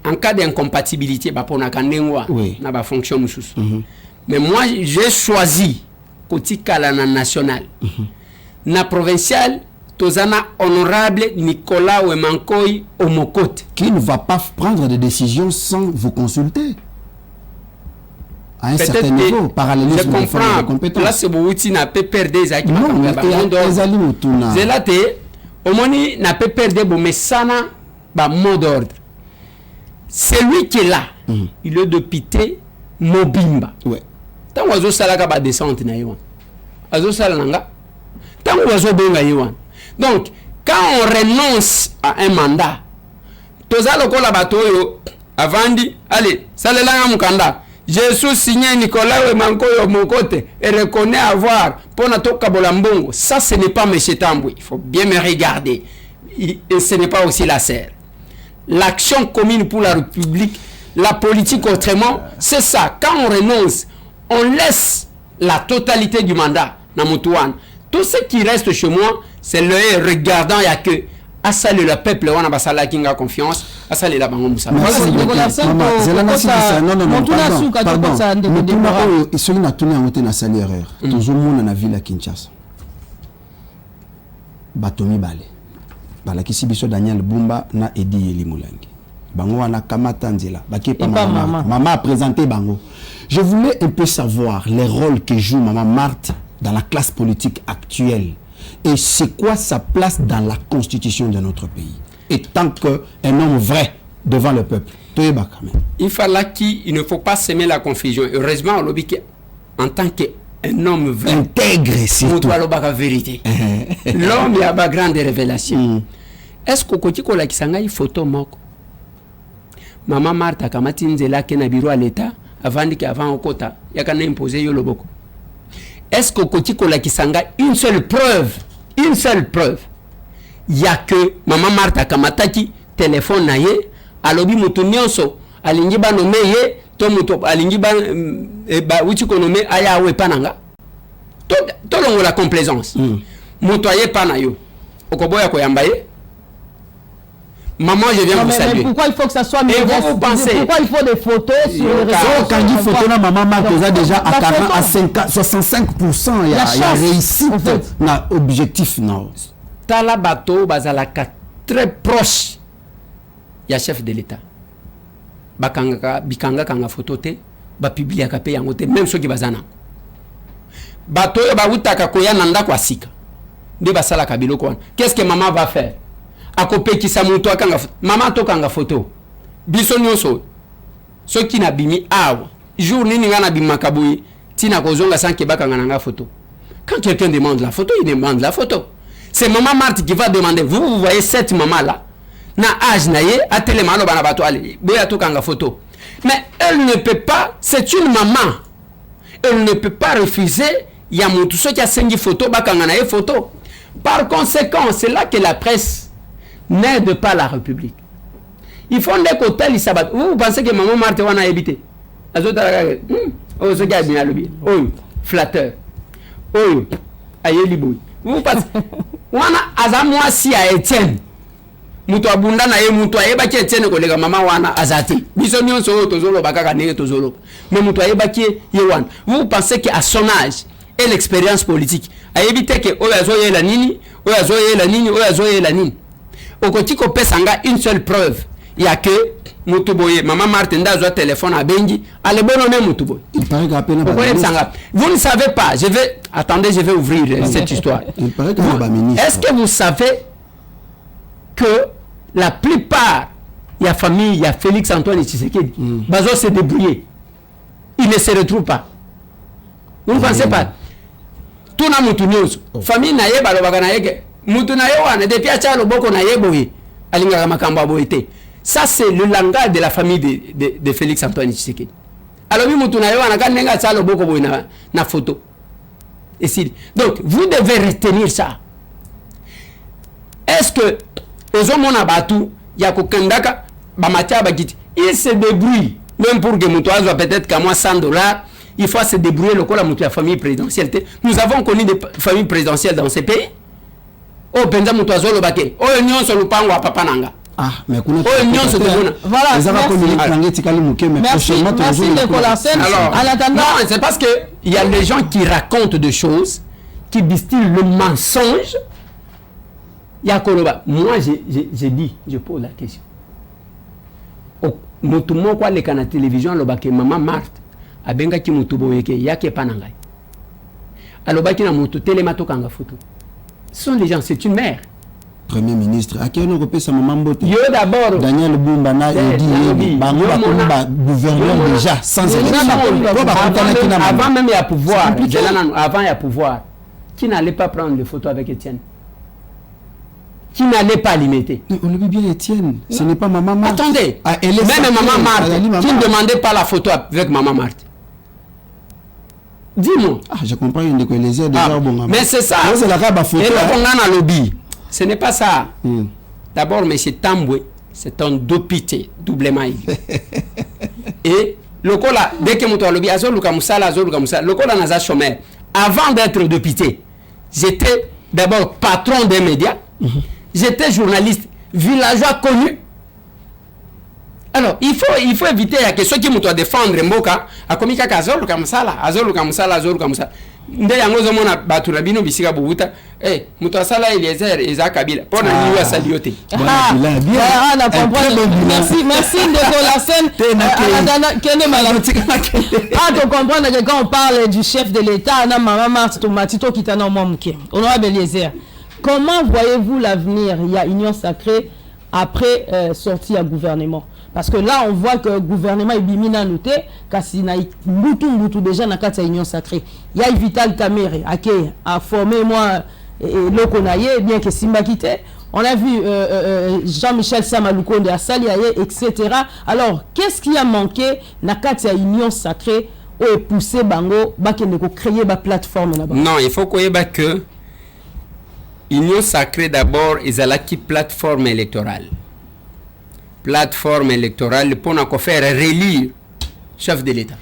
En cas d'incompatibilité, Bapona Kandengwa, na ba fonction moussous. Mais moi, j'ai choisi Kotika la national. Na provincial, Tozana honorable Nicolas Wemankoy Omokote. Qui ne va pas prendre des décisions sans vous consulter. À un certain niveau, parallélisme. Je comprends. Là, c'est Bouti n'a pas perdu des acquis. Non, mais c'est là, au moins, n'a pas perdu, mais ça n'a mot d'ordre. C'est lui qui est là. Il est député Mobimba. Ouais. Tant que Salaka va descendre, Azo Salanga. Tant que Benga Yuan. Donc, quand on renonce à un mandat, Toza Loko la batoyo, avant dit, allez, Salela Mukanda. Jésus signé Nicolas Wemankoy Mokote et reconnaît avoir pour notre Kabolambongo. Ça, ce n'est pas M. Tamboué. Il faut bien me regarder. Et ce n'est pas aussi la serre. L'action commune pour la République, la politique autrement, c'est ça. Quand on renonce, on laisse la totalité du mandat. Tout ce qui reste chez moi, c'est le regardant. Il n'y a que à saluer le peuple, on a basala qui a confiance, à saluer la banque Moussa. Non, pardon. Ils sont na tourné en na sali erreur. Toujours monde na ville à Kinshasa. Batomi Bale. Bala kisi biso Daniel Bumba na Edi Yeli Moulangi. Bango wana kamata nzela. Baki pa maman. Maman a présenté Bango. Je voulais un peu savoir les rôles que joue maman Marthe dans la classe politique actuelle. Et c'est quoi sa place dans la constitution de notre pays? Et tant qu'un homme vrai devant le peuple. Il fallait qu'il ne faut pas semer la confusion. Heureusement, en tant qu'un homme vrai, intègre, c'est tout. La vérité. L'homme, il y a une grande révélation. Est-ce que vous avez une photo moko? Maman Martha, quand elle a été bureau à l'État, avant au quota, il y a imposé le boko. Est-ce que Kotiko la Kisanga une seule preuve, il y a que maman Martha Kamataki téléphone naye alobi mutu nyonso alingi ba nomé ye to mutu alingi ba wuti ko nomé aya we pananga to longo la complaisance mutu aye panayo okoboya ko yambaye. Maman, je viens vous saluer. Mais pourquoi il faut que ça soit vous pensez pourquoi il faut des photos sur les réseaux? Quand il photo là, maman Marthe a déjà à 40 à 65%. Il y a réussite. En fait. Non, objectif non. Tala bateau bazalaka très proche. Il y a chef de l'État. Bikanga kanga photo te, ba publier ka pe yango te même ceux qui bazana. Bateau ba utaka koya nanda kwa sika. De basala kabilo kwa. Qu'est-ce que maman va faire? Akopé qui samuto akanga maman to kanga photo biso nyonso so qui na bimi awa jour nini ngana bima kabuyi tina kozonga sans kebaka ngana photo. Quand quelqu'un demande la photo, il demande la photo. C'est maman Marthe qui va demander. Vous voyez cette maman là na âge naye a télémano bana bato ali boya to kanga photo. Mais elle ne peut pas, c'est une maman. Elle ne peut pas refuser ya mutu so qui a sengi photo bakanga na photo. Par conséquent, c'est là que la presse n'aide pas la République. Ils font des hôtels, ils s'abattent. Vous pensez que maman Marthe wana habité? Oh, ce gars bien lobby. Oh, flatteur. Oh, ayeli boy. Vous pensez wana azamwa si a Etienne. Muto abunda na ye muto ayeba ki Etienne ko lega mama wana azati. Biso nyonso tozolo bakaka nenge tozolo. Mais muto ayeba ki ye wana. Vous pensez que à son âge et l'expérience politique, ayebite que oyazoye la nini, oyazoye la nini, oyazoye la nini. Au Kotiko Pesanga, une seule preuve. Il y a que Mutuboye, maman Martin Dazo téléphone à Bengi, allez bon nommer Mutuboye. Il paraît qu'à peine vous ne savez pas, attendez, je vais ouvrir cette histoire. Il paraît qu'il y a ministre. Est-ce que vous savez que la plupart, il y a famille, il y a Félix Antoine Tshisekedi, Bazo s'est débrouillé. Il ne se retrouve pas. Vous ne pensez pas? Tout na mutu news. Famille na yeba lobaka na yeke. Mutu na yewa na depuis acha loboko na yeboye. Alinga makamba boyete. Ça c'est le langage de la famille de Félix Antoine Tshisekedi. Alors mutu na yewa na kanenga acha loboko boye na photo. Et si donc vous devez retenir ça. Est-ce que ozomona batu ya kokendaka ba matia bagiti il se débrouille même pour que mutu azwa peut-être qu'à moi $100. Il faut se débrouiller le la la famille présidentielle. Nous avons connu des familles présidentielles dans ces pays. Oh, penza mutuazo le baké. Oh, union sur le pango à papa nanga. Ah, mais qu'on voilà, merci. Merci Nicolas Sen. Alors, non, c'est parce que il y a les gens qui racontent des choses, qui distillent le mensonge. Il y a Koloba. Moi, j'ai dit, je pose la question. Mutumo kwa le kana télévision le baké maman Marthe. Abenga ki mutu boyeke yake panangai. Alobaki na mutu telemato kanga photo. Ce sont les gens, c'est une mère. Premier ministre, à qui on repère sa maman Bote? Yo d'abord. Daniel Bumba na dit gouverneur déjà sans avant même il y a pouvoir. Avant il y a pouvoir. Qui n'allait pas prendre les photos avec Étienne? Qui n'allait pas limiter? On le dit bien Étienne. Ce n'est pas maman Marthe. Attendez. Même maman Marthe. Qui ne demandait pas la photo avec maman Marthe? Dis-moi. Ah, je comprends une de les airs déjà bon. Mais c'est ça. C'est la photo. Et là, on a un lobby. Ce n'est pas ça. D'abord, M. Tamboué, c'est un député doublement élu. Et le cola, dès que mon lobby, Azol Lukamusala, le cola n'a chômeur. Avant d'être député, j'étais d'abord patron des médias. J'étais journaliste, villageois connu. Alors, il faut éviter que ceux qui m'ont défendre Mboka, à komika Azol Lukamusala. Nde yango zomona batu na bino bisika bubuta muto asala Eliezer eza Kabila pona niwa saliote merci Nicolas Sen to comprendre que quand on parle du chef de l'État na maman Marthe Tomatito kitana momuke honorable Eliezer, comment voyez-vous l'avenir? Il y a Union Sacrée après sortie à gouvernement. Parce que là, on voit que le gouvernement est bimina noté, kasi na mbutu déjà na kati Union Sacrée. Il y a Vital Kamerhe a formé moi le konaye bien que Simba quitté. On a vu Jean-Michel Samaloukonde à Saliaye, etc. Alors, qu'est-ce qui a manqué na kati Union Sacrée ou pousser bango bakende ko créer ba plateforme là-bas? Non, il faut que Union Sacrée d'abord ils ont qui plateforme électorale. Plateforme électorale pour nous faire relire chef de l'État.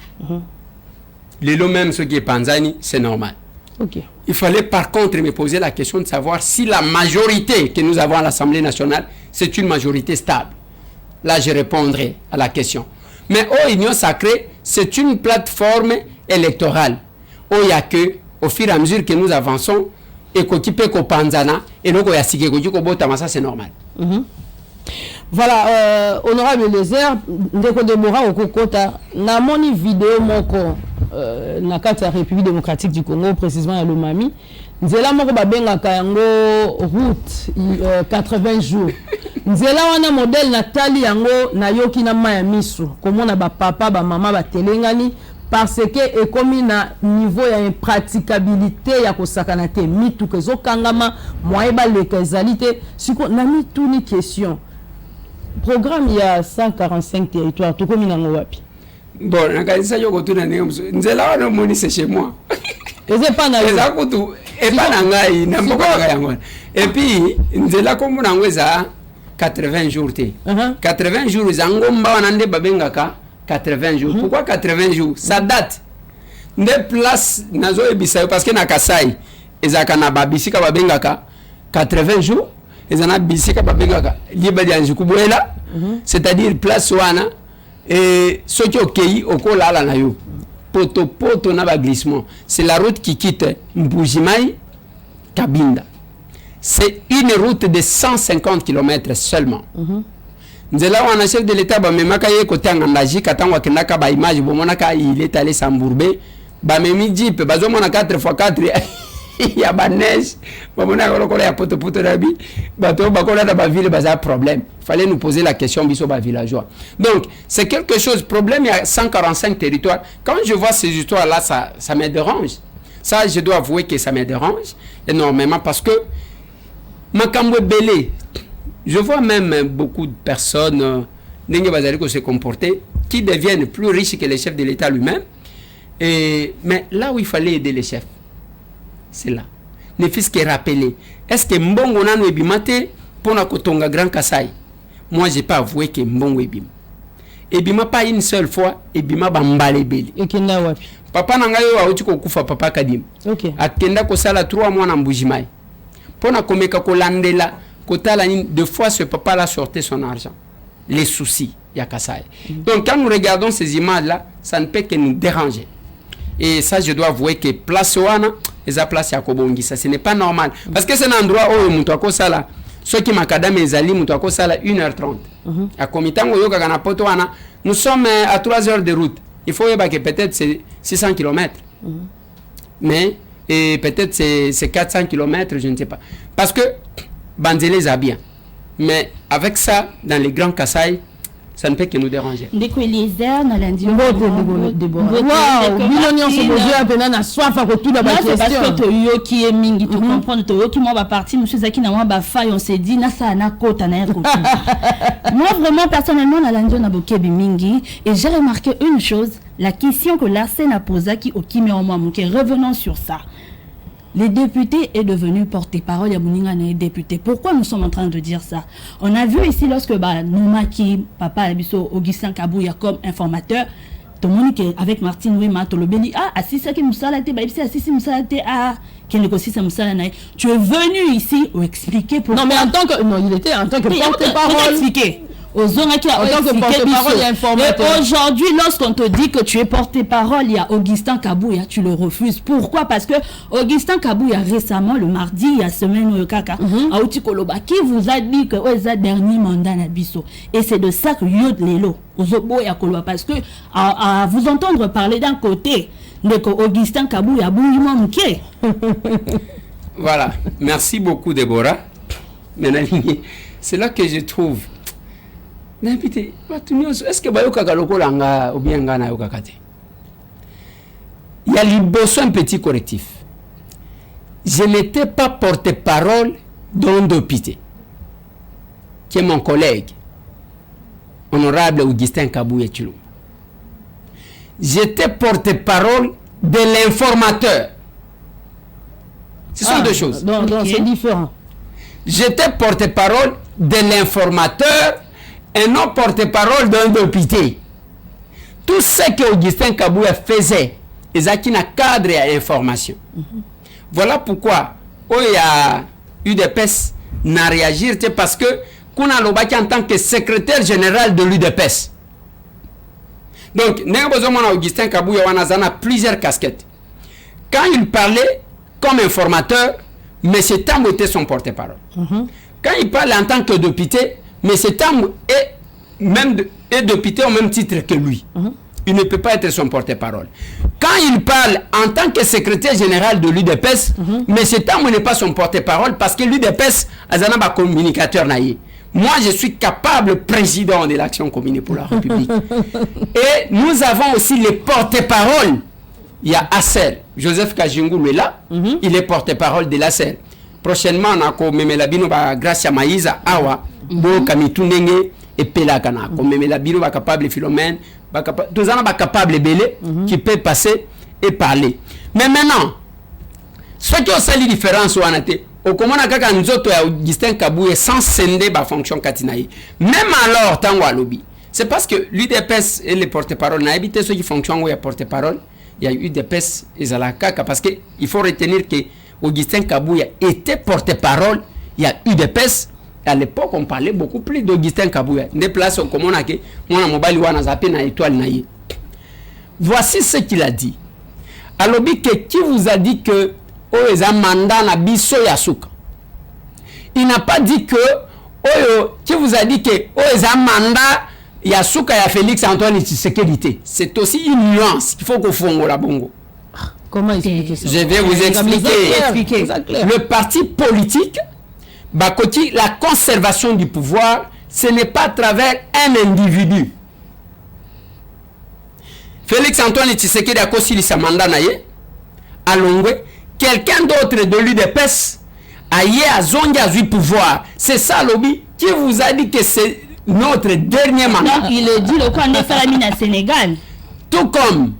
Les lots même ce qui est Panzani, c'est normal. Okay. Il fallait par contre me poser la question de savoir si la majorité que nous avons à l'Assemblée nationale, c'est une majorité stable. Là, je répondrai à la question. Mais Union Sacrée, c'est une plateforme électorale. Il y a que, au fur et à mesure que nous avançons, et qu'on peut qu'on Panzana, et donc ça c'est normal. Voilà, honorable Eliezer, ndeko Deborah okokota na moni vidéo moko na kati ya République démocratique du Congo, précisément à Lomami, nzela moko babengaka yango route 80 jours. Nzela wana modèle Nathalie yango na yoki na maya misu komona ba papa ba mama ba telengani parce que ekomi na niveau ya impraticabilité ya kosakana te mitu kezo kangama moyeba leka ezalite siko na mitu ni question. Programme il y a 145 territoires. Tout comme il y a wapi. Bon, ça yoko tu n'as nzela wana moni c'est chez moi. Et c'est pas na. Et pas nangai n'importe quoi. Et puis nzela comme nangweza 80 jours te. 80 jours zangomba wanande babengaka 80 jours. Pourquoi 80 jours? Ça date. Nde place nazo ebisayo parce que na Kasai ezaka na babisika babengaka 80 jours. Ezana bisika babengaka libadi anjikubuela, c'est-à-dire place wana et ce qui okei okolala na yo poto na ba glissement. C'est la route qui quitte Mbujimai Kabinda. C'est une route de 150 km seulement. nzela wana chef de l'état ba memaka ye côté ngandaji katangwa kendaka ba image bomonaka il est allé s'embourber ba memi jeep bazo mona 4x4 ya ba neige bomonaka lokola ya poto dabi bato bakola da ba ville baza problème. Fallait nous poser la question biso ba villageois. Donc c'est quelque chose problème, il y a 145 territoires. Quand je vois ces histoires là ça me dérange. Ça je dois avouer que ça me dérange énormément parce que makambo belé. Je vois même beaucoup de personnes se comporter qui deviennent plus riches que les chefs de l'État lui-même. Mais là où il fallait aider les chefs, c'est là. Ne fût-ce que rappeler. Est-ce que Mbongo n'a pas bimate pour na kotonga Grand Kassai? Moi, je n'ai pas avoué que Mbongo est bim. Et bima pas une seule fois, et bima bambale beli. Et qui n'a pas. Papa n'a pas eu kufa papa kadim. Ok. Akenda ko sala 3 mois na mbujimai. Pour na komeka ko landela. Deux fois ce papa-là sortait son argent. Les soucis, il y a Kassai. Donc quand nous regardons ces images-là, ça ne peut que nous déranger. Et ça, je dois avouer que place Oana, les a place à Kobongi, ça ce n'est pas normal. Parce que c'est un endroit où Moutouako Sala, ceux qui m'acadament les alliés, Moutouako Sala 1h30. À Komitango Yoga Ganapotoana, nous sommes à 3 heures de route. Il faut que peut-être c'est 600 km. Mais peut-être c'est 400 km, je ne sais pas. Parce que Banzélé les a bien. Mais avec ça, dans les grands Kassai, ça ne peut que nous déranger. Dès que les airs, on a lundi. Waouh, Bilonion se bouge un peu, na soif à tout la question. Parce que Toyo qui est mingi, tu comprends, Toyo qui m'a parti, monsieur Zaki n'a pas faille, on s'est dit, na ça na côte, na air côté. Moi, vraiment, personnellement, on a lundi, on a boqué mingi, et j'ai remarqué une chose, la question que l'Arsène a posée, qui au Kimi en moi, revenons sur ça. Les députés est devenu porte-parole, Yabouninga n'est député. Pourquoi nous sommes en train de dire ça? On a vu ici lorsque Noumaki, papa Abisso, Augustin Kabouya comme informateur, tout le monde avec Martine Ouima, Tolobeli, assis ça qui nous salate, assis ça nous salate, qui négocie ça nous salate. Tu es venu ici pour expliquer pourquoi. Non, mais en tant que. Non, il était en tant que porte-parole. Expliquer. Aux zones qui a aujourd'hui, lorsqu'on te dit que tu es porte-parole, il y a Augustin Kabouya, tu le refuses. Pourquoi? Parce que Augustin Kabouya, récemment, le mardi, il y a semaine au Kaka, à Outikoloba, qui vous a dit que c'est le dernier mandat Nabiso. Et c'est de ça que Yod Lelo, parce que à vous entendre parler d'un côté, de Augustin Kabouya, voilà. Merci beaucoup, Déborah. C'est là que je trouve. Est-ce que il y a un petit correctif. Je n'étais pas porte-parole d'Ondopité, qui est mon collègue, honorable Augustin Kabouya Tchilou. J'étais porte-parole de l'informateur. Ce sont deux choses. Donc c'est différent. J'étais porte-parole de l'informateur et non porte-parole d'un député. Tout ce que Augustin Kabouya faisait, ils ont un cadre et information. Voilà pourquoi, il y a UDPS n'a réagi, parce que qu'on a l'obaki en tant que secrétaire général de l'UDPS. Donc, Augustin Kabouya a plusieurs casquettes. Quand il parlait comme informateur, M. Tambou était son porte-parole. Quand il parlait en tant que député, M. Tambou est député au même titre que lui. Il ne peut pas être son porte-parole. Quand il parle en tant que secrétaire général de l'UDPS, M. Tambou n'est pas son porte-parole parce que l'UDPS a un communicateur naïe. Moi, je suis capable président de l'Action commune pour la République. Et nous avons aussi les porte-paroles. Il y a Assel. Joseph Kajingou est là. Il est porte-parole de l'Assel. Prochainement, on a comme Memelabino, grâce à Maïsa, Awa, Bo Kamitunenge et Pelakana. Comme Memelabino, capable Philomène, tous les gens capable Belé, qui peut passer et parler. Mais maintenant, ce qui a aussi la différence, au comment on a nzoto ya Augustin Kabouya sans sender la fonction katinaï. Même alors, tant à lobby. C'est parce que l'UDPS et les porte-paroles n'ont habité ceux qui fonctionnent où il y a porte-parole. Il y a eu UDPS et Zalakaka parce qu'il faut retenir que Augustin Kabouya était porte-parole. Il y a UDPS. À l'époque, on parlait beaucoup plus d'Augustin Kabouya. Des places comme on a que on a mobile ou on a zappé na étoile naïe. Voici ce qu'il a dit. À lobby qui vous a dit que il n'a pas dit que oyo qui vous a dit que oyo mandat ya suka ya Félix Antoine Tshisekedi, c'est aussi une nuance qu'il faut qu'on fongo la bongo. Comment expliquer ça? Je vais vous expliquer. Le parti politique, Bakoti, la conservation du pouvoir, ce n'est pas à travers un individu. Félix Antoine Tshisekedi a constitué sa mandat naye, à Longwe, quelqu'un d'autre de l'UDPS a yé à Zongi à pouvoir. C'est ça, lobby, qui vous a dit que c'est notre dernier mandat. Donc il est dit le quoi on est fait la mine à Sénégal. Tout comme,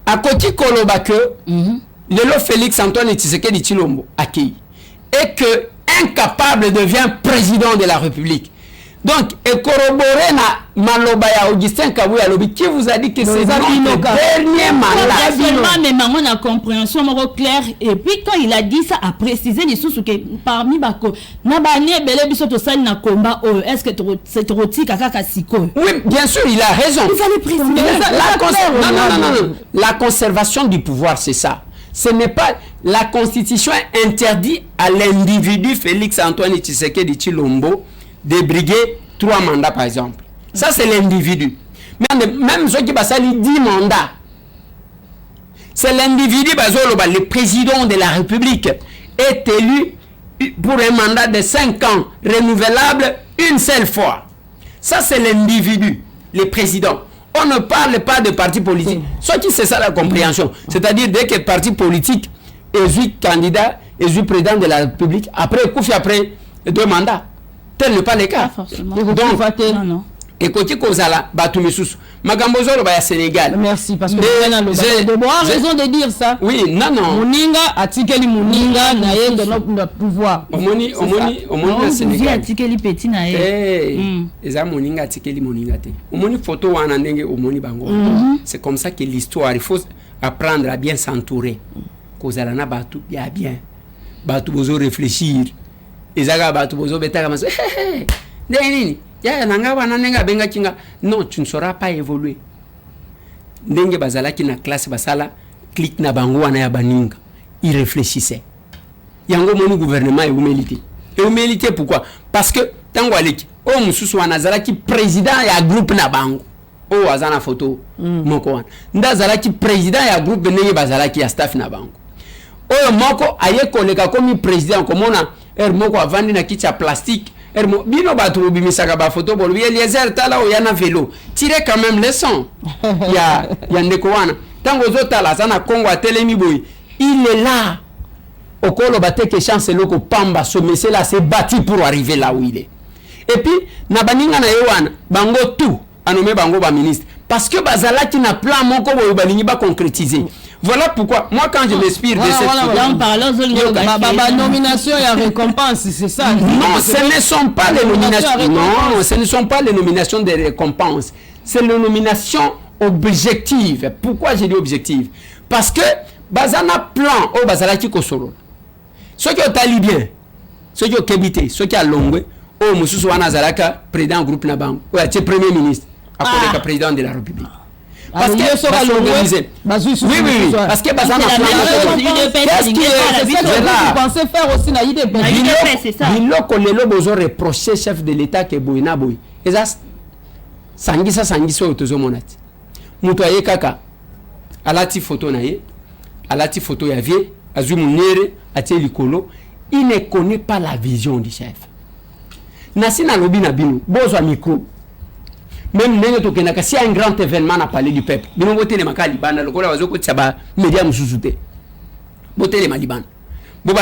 à côté Koloba que le Félix Antoine Tshisekedi Tshilombo accueilli et que incapable devient président de la République. Donc, et corroborer na Malobaya Augustin Kabouya Lobi qui vous a dit que c'est notre dernier mandat. Seulement, mais maman a compréhension claire. Et puis, quand il a dit ça, a précisé les sous que parmi Bako, Nabane Bele Bisoto Sal na combat, est-ce que c'est roti Kaka Siko? Oui, bien sûr, il a raison. Il fallait préciser. Non. La conservation du pouvoir, c'est ça. Ce n'est pas la constitution interdit à l'individu Félix Antoine Tshisekedi Tshilombo de briguer 3 mandats par exemple. Ça c'est l'individu. Mais même ceux qui passent 10 mandats, c'est l'individu, le président de la République est élu pour un mandat de 5 ans, renouvelable une seule fois. Ça c'est l'individu, le président. On ne parle pas de parti politique. Ce qui c'est ça la compréhension. C'est-à-dire dès que le parti politique est candidat, est président de la République, après 2 mandats. Tel n'est pas le cas. Donc, écoutez Kozala, Batumisusu, Magambozolo, Baya Sénégal. Merci, parce que de bon raison de dire ça. Oui, non. Mouninga, Atikeli Mouninga, Naye, de notre pouvoir. Omoni, Sénégal. Atikeli Petit Naye. Eza Mouninga, Atikeli Mouninga. Omoni photo Wanandenge, Omoni Bango. C'est comme ça que l'histoire, il faut apprendre à bien s'entourer. Kozala na Batu, bien. Batu Bozo réfléchir. Non, tu ne sauras pas évoluer. Ndenge bazala ki na classe basala clique na bango wana ya baninga. Il réfléchissait. Yango moni gouvernement et humilité. Et humilité pourquoi? Parce que tango aleki o mususu wana zala ki président ya groupe na bango. O azana photo moko wana. Ndazala ki président ya groupe ndenge bazala ki ya staff na bango. O moko aye koleka komi président komona moko avandi na kiti ya plastique bino batu bimisaka ba photo bolo Eliezer tala o yana vélo tirez quand même le son ya ndeko wana tango zotala sana Congo atelemi boy il est là okolo bateke chance loko pamba ce monsieur là s'est battu pour arriver là où il est et puis na baninga na yewana bango tout anome bango ba ministre parce que bazala qui na plan moko boy balingi ba concrétiser. Voilà pourquoi, moi quand je m'inspire de cette nomination et récompense, c'est ça. Non, ce ne sont pas les nominations. Non, ce ne sont pas les nominations de récompense. C'est les nominations objectives. Pourquoi j'ai dit objectives? Parce que Bazana plan au Bazala qui kosoro. Ceux qui ont talibien, ceux qui ont kébité, ceux qui ont longwe, au Moussou Wana Zalaka, président groupe Nabang, ou premier ministre, après le président de la République. Parce que c'est organisé. Oui, parce que Bazana qu'est-ce que vous pensez faire aussi na IDP? C'est ça. Il a besoin de reprocher chef de l'État que Boina Boy. Et ça, Sangisa Otozo Monati. Moutoye Kaka, alati photo naye, alati photo ya vie, azumunere, atie likolo, il ne connaît pas la vision du chef. Nasina lobi na bino, bozo micro. Même si un grand événement n'a parlé du peuple, nous avons les makali bana le kola wazoko tsaba média mususute. Boté les maliban. Bon,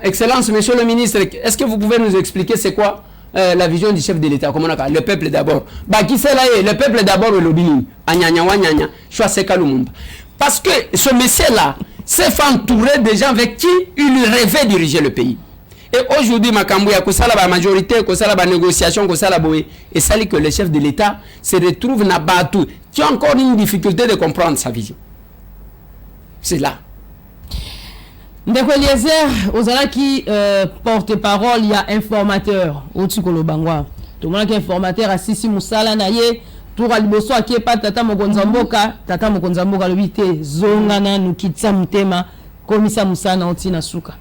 excellence monsieur le ministre, est-ce que vous pouvez nous expliquer c'est quoi la vision du chef de l'État? Comment on a le peuple d'abord. Bah qui c'est là le peuple d'abord le lobbying. Anyanya wanyanya, choisir Kalumumba. Parce que ce monsieur là s'est fait entourer des gens avec qui il rêvait diriger le pays. Et aujourd'hui, Makambouya, la majorité, la négociation, et ça dit que le chef de l'État se retrouve dans Batou, qui a encore une difficulté de comprendre sa vision. C'est là. Ndeko Eliezer, Ozala qui porte-parole, il y a informateur, Otukolo Bangwa. Tout le monde qui est informateur, Assisi Moussala Naye, Tour Aliboso, qui est pas Tata Mokonzamboka, Tata Mokonzamboka, le 8, Zongana, Nukitsa Mutema, Komisa Moussana, Otina Souka.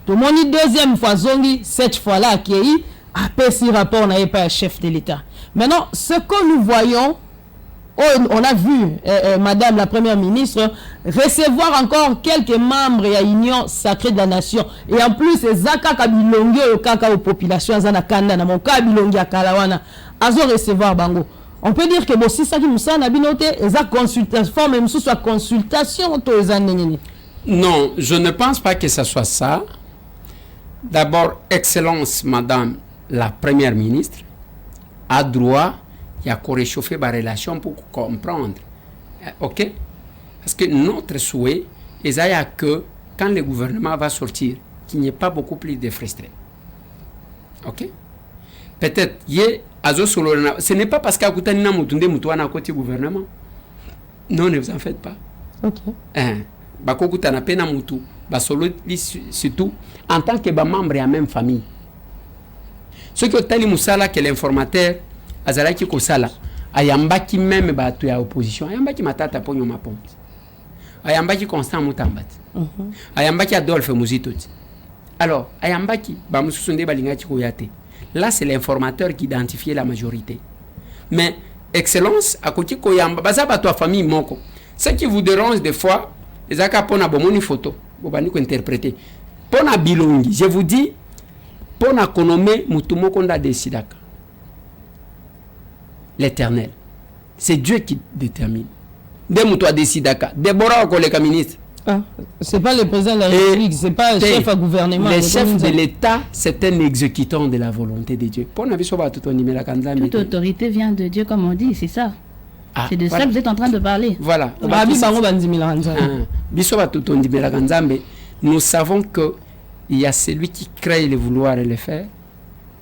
Tout le monde deuxième fois zongi, cette fois-là accueilli, après ce rapport on n'avait pas un chef de l'État. Maintenant, ce que nous voyons, on a vu Madame la Première ministre recevoir encore quelques membres de l'Union sacrée de la nation. Et en plus, Zaka Kabilongi au kaka aux populations, Zana Kanda, na mon Kabilongi à Kalawana, azo recevoir bango. On peut dire que bon, si ça qui nous a binoté, consultation, même sous soit consultation, non, je ne pense pas que ce soit ça. D'abord, Excellence, Madame la Première ministre, a droit à réchauffer la relation pour comprendre. Ok? Parce que notre souhait est que quand le gouvernement va sortir, qu'il n'y ait pas beaucoup plus de frustrés. Ok? Peut-être, ce n'est pas parce qu'à côté de nous, à côté du gouvernement. Non, ne vous en faites pas. Ok. Surtout en tant que membre de la même famille. Ce que Tali Moussala, que l'informateur, Azalaki Kosala, ayambaki même batu ya opposition, ayambaki matata ponyo mapombe. Ayambaki Constant Moutambat. Ayambaki Adolphe Mouzitoti. Alors, ayambaki, bamususunde balingati koyate. Là, c'est l'informateur qui identifiait la majorité. Mais, Excellence, à côté koyamba, bazaba toi famille moko. Ce qui vous dérange des fois, les aka pona bomoni photo, bobani ko interpréter. Pona bilongi, je vous dis, pona konome mutumo konda desidaka. L'Éternel. C'est Dieu qui détermine. Demoutoua desidaka. Déborah au collègue ministre. Ah, c'est pas le président de la République, c'est pas le chef à gouvernement. Le chef de l'État, c'est un exécutant de la volonté de Dieu. Toute autorité vient de Dieu, comme on dit, c'est ça. Ah, c'est de ça que vous êtes en train de parler. Voilà. Nous savons qu'il y a celui qui crée le vouloir et le faire,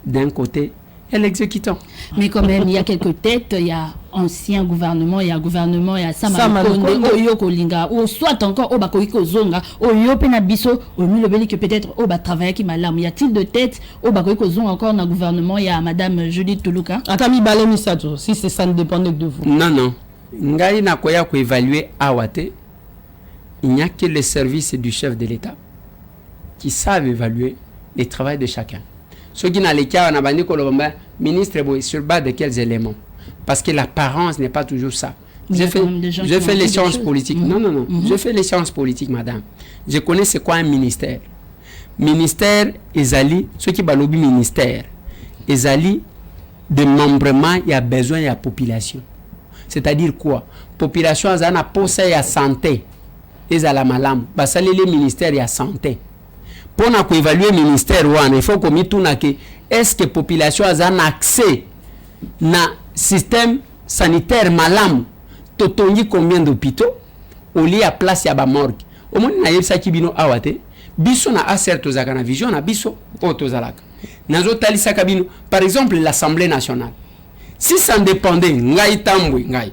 d'un côté, et l'exécutant. Mais quand même, il y a quelques têtes, il y a ancien gouvernement, il y a gouvernement, il y a Samakonde, Oyo Kolinga, ou soit encore Obakoiko Zonga, Oyo Penabiso, ou Milobeli que peut-être Oba travaille qui malam. Y a-t-il de têtes Obakoiko Zonga encore dans le gouvernement? Il y a Madame Judith Toulouka. Atami Balemi Sato, si ça ne dépendait que de vous. Non, non. Ngai na koya ko évaluer Awate. Il n'y a que les services du chef de l'État qui savent évaluer le travail de chacun. Ceux qui n'ont les cas, on a banni le ministre sur base de quels éléments? Parce que l'apparence n'est pas toujours ça. Je fais les sciences politiques. Non, non, non. Je fais les sciences politiques, madame. Je connais c'est quoi un ministère. Ministère, Ezali, ceux qui balobi ministère, Ezali, de membrement, il y a besoin de la population. C'est-à-dire quoi? Population, il y a poste et santé. Ils ont la malam. Parce que les ministères, il y a santé. Pour évaluer le ministère, il faut que est-ce que la population a un accès à système sanitaire malam? Totongi combien d'hôpitaux? Au lieu à place, il y a morgue. Au moins, il y a ça qui bino awate. Biso na acerto zakana vision na biso otozalaka. Nazo talisa kabino. Par exemple, l'Assemblée nationale. Si ça dépendait, ngai tambwe ngai,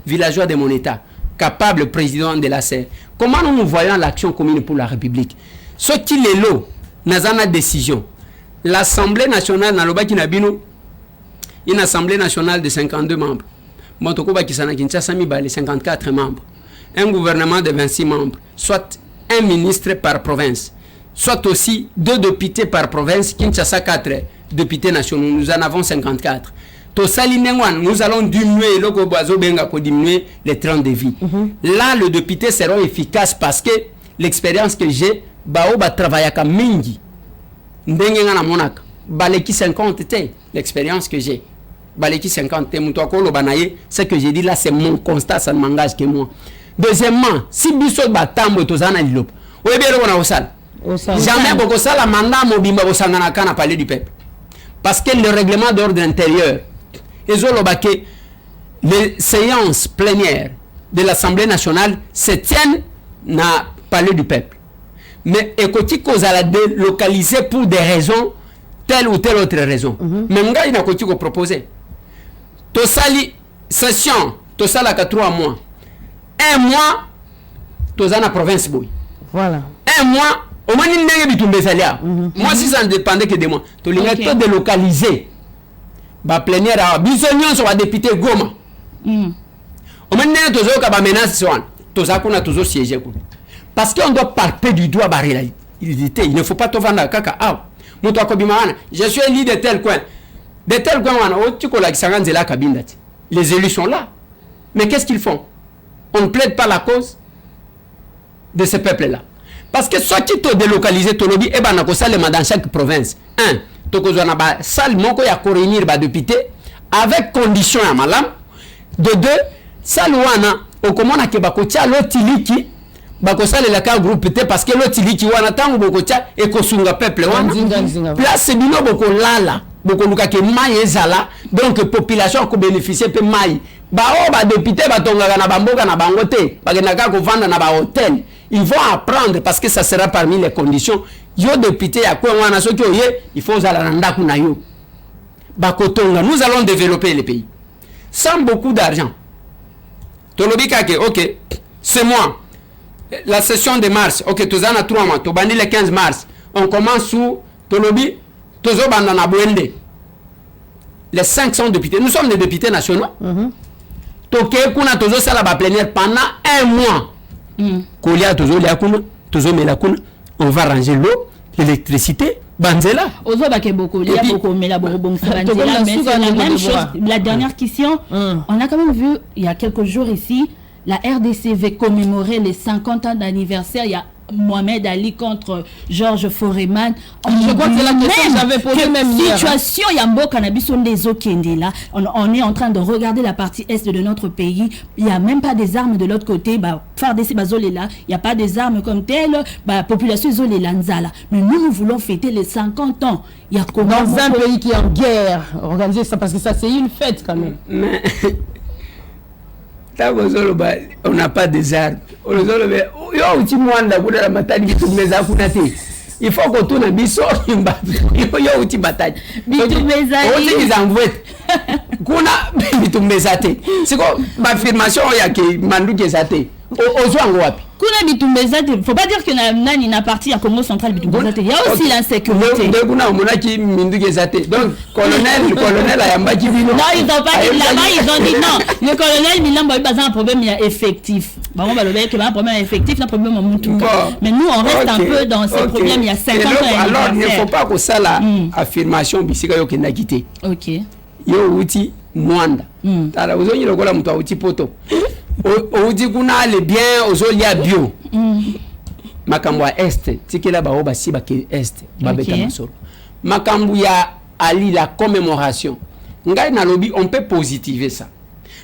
villageois de mon état, capable président de la CER, comment nous voyons l'action commune pour la République? Ce qui est là, dans une décision, l'Assemblée nationale, une Assemblée nationale de 52 membres, 54 membres, un gouvernement de 26 membres, soit un ministre par province, soit aussi 2 députés par province, Kinshasa 4 députés nationaux, nous en avons 54. Nous allons diminuer les 30 de vie. Là, les députés seront efficaces parce que l'expérience que j'ai, Baoba travaille à Mingi. Ndenge na monaka. Baleki 50 té l'expérience que j'ai. Baleki 50 té mutoko lo banaye, ce que j'ai dit là c'est mon constat, ça ne m'engage que moi. Deuxièmement, si biso batambo tozana lilop. Oyebelo na osal. Jamais boko sala mandat mobimba bosangana kana parler du peuple. Parce que le règlement d'ordre intérieur les séances plénières de l'Assemblée nationale se tiennent na parler du peuple. Mais écoutez qu'on a délocalisé pour des raisons, telle ou telle autre raison. Mais nga ina koti ko proposer. To sali session, to sala ka 3 mois. 1 mois to zana province boy. Voilà. 1 mois au moins ni ndenge bitumbe salia. Moi si ça ne dépendait que de moi, to linga to délocaliser. Ba plénière a bisognon sur député Goma. Au moins ndenge to zo ka ba menace soan. To za kuna to zo siéger. Parce qu'on doit parler du droit barrer il ne faut pas te vendre kaka ah moto ko bimana je suis élu de tel coin wana o tu ko la kisanga nzela kabinda ti les élus sont là mais qu'est-ce qu'ils font on ne plaide pas la cause de ce peuple là parce que soit qui te délocaliser to lobby e bana ko salema dans chaque province un to ko zona ba salle moko ya ko réunir ba député avec condition ya malam de deux salle wana okomona ke bakotia lotiliki bakosalela ka groupe te parce que lotiliki wana tango bokotia ekosunga peuple wana place bino bokolala bokoluka ke mai ezala donc population ko bénéficier pe mai bao ba député batongaka na bamboka na bango te bakendaka ko vendre na ba hôtel ils vont apprendre parce que ça sera parmi les conditions yo député ya ko wana soki oye il faut zala na ndaku na yo bakotonga nous allons développer le pays sans beaucoup d'argent tolobi kake ok c'est moi la session de mars ok tozana 3 mois tobandi le 15 mars on commence sous tolobi tozo banda na Bwende les 500 députés nous sommes des députés nationaux toke kuna tozo sala ba plénière pendant 1 mois kolia tozo lia kuna tozo mela kuna on va ranger l'eau l'électricité banzela ozo ba ke beaucoup lia beaucoup mela bon banzela mais c'est la même chose la dernière question on a quand même vu il y a quelques jours ici la RDC veut commémorer les 50 ans d'anniversaire. Il y a Mohamed Ali contre Georges Foreman. Je crois que c'est la question que j'avais posée même hier. Situation, il y a un cannabis on des Okende là. On est en train de regarder la partie est de notre pays. Il n'y a même pas des armes de l'autre côté. FARDC bazolé là. Il n'y a pas des armes comme telles. Population isolée lanzala. Mais nous voulons fêter les 50 ans. Il y a comment dans un pays qui est en guerre. Organiser ça parce que ça c'est une fête quand même. Mais on n'a pas des armes. Il faut qu'on tourne biso yo uti bataille. Kuna bitumbezate. C'est quoi affirmation ya ke manduke zate. Ozwango wapi? Kuna bitumbezate, faut pas dire que nani na parti à Congo central bitumbezate. Il y a aussi l'insécurité. Donc kuna mona ki minduke zate. Donc colonel ayambaki bino. Non, ils ont pas dit là-bas, ils ont dit non. Le colonel Milambo il a un problème il y a effectif. Bah on va le dire que un problème effectif, un problème en tout cas. Mais nous on reste un peu dans ce problème il y a 50 ans. Alors il ne faut pas que ça la affirmation bisika yo kenda kité. OK. Yo uti mwanda. Tala uzonyi lokola mtu uti poto. Outi kuna le bien ozolia bio. Makambo ya est, tikela ba oba si ba ke est, ba beta masolo. Makambo ya ali la commémoration. Ngai na lobby on peut positiver ça.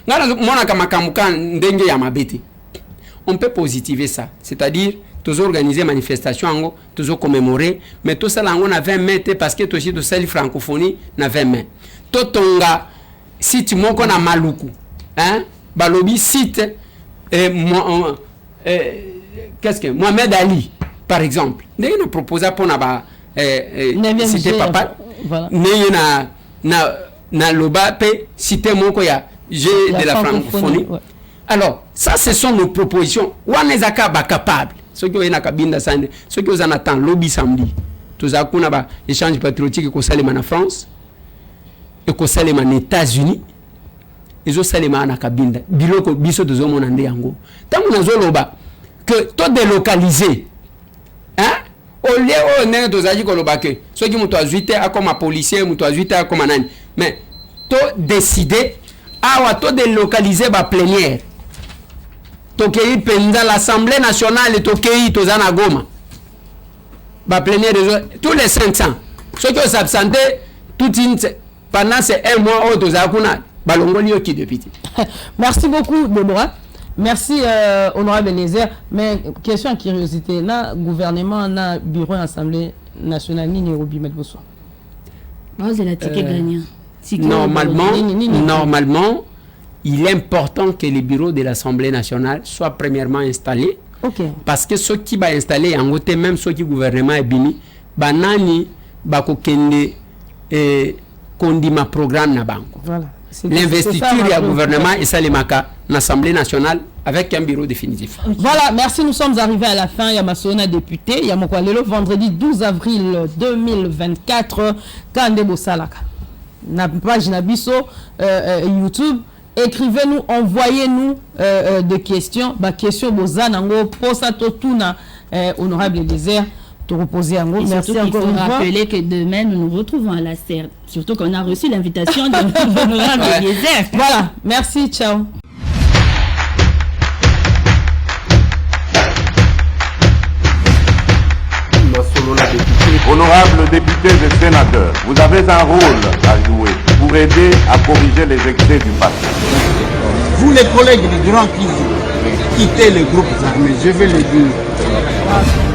Ngai mona ka makambo kan ndenge ya mabete. On peut positiver ça, c'est-à-dire tous organiser manifestation ango, tous commémorer, mais tout ça là on a 20 mètres parce que aussi tout ça la francophonie na 20 mètres. Totonga site moko na Maluku, hein? Balobi site qu'est-ce que Mohamed Ali par exemple. Né na proposer pour na ba cité papa. Voilà. Né na loba pe cité moko ya de la francophonie. Ouais. Alors, ça ce sont nos propositions. Wanezaka ba capable. Ceux qui ont na kabinda sande, ceux qui en attendent lobby samedi. Tous a kuna ba échange patriotique ko salema na France et ko salema na États-Unis. Ezo salema na kabinda biloko biso tozo mona nde yango tangu nazo loba que to délocaliser hein au lieu on est tozaji ko loba que ceux qui muto azuite comme policier muto azuite comme nani mais to décider awa to délocaliser ba plénière to kei penza l'Assemblée nationale to kei tozana Goma ba plénière tous les 500 ceux qui s'absentaient tout pendant ces 1 mois au tozakuna. Merci beaucoup Deborah. Merci honorable Lézer. Mais question de curiosité, na gouvernement na bureau assemblée nationale ni Nairobi Medboso. Normalement, il est important que les bureaux de l'Assemblée nationale soient premièrement installés. Okay. Parce que ceux qui va installer en côté même ceux qui gouvernement est bini, banani bako kende kondima programme na banko. Voilà. L'investiture du gouvernement et ça les maka l'Assemblée nationale avec un bureau définitif. Okay. Voilà, merci, nous sommes arrivés à la fin. Yamasona député, Yamokwalelo, vendredi 12 avril 2024, Kande Bosalaka. Na page Nabiso, YouTube, écrivez-nous, envoyez-nous des questions. Questions Bozanango, Posa Totuna, honorable Désert. te reposer en gros. Et Merci surtout qu'il encore faut une fois. rappeler que demain, nous nous retrouvons à la CERD. Surtout qu'on a reçu l'invitation de l'honorable Eliezer. Voilà, merci, ciao. Honorables députés et sénateurs, vous avez un rôle à jouer pour aider à corriger les excès du passé. Vous les collègues du Grand Kivu, quittez les groupes armés, je vais le dire.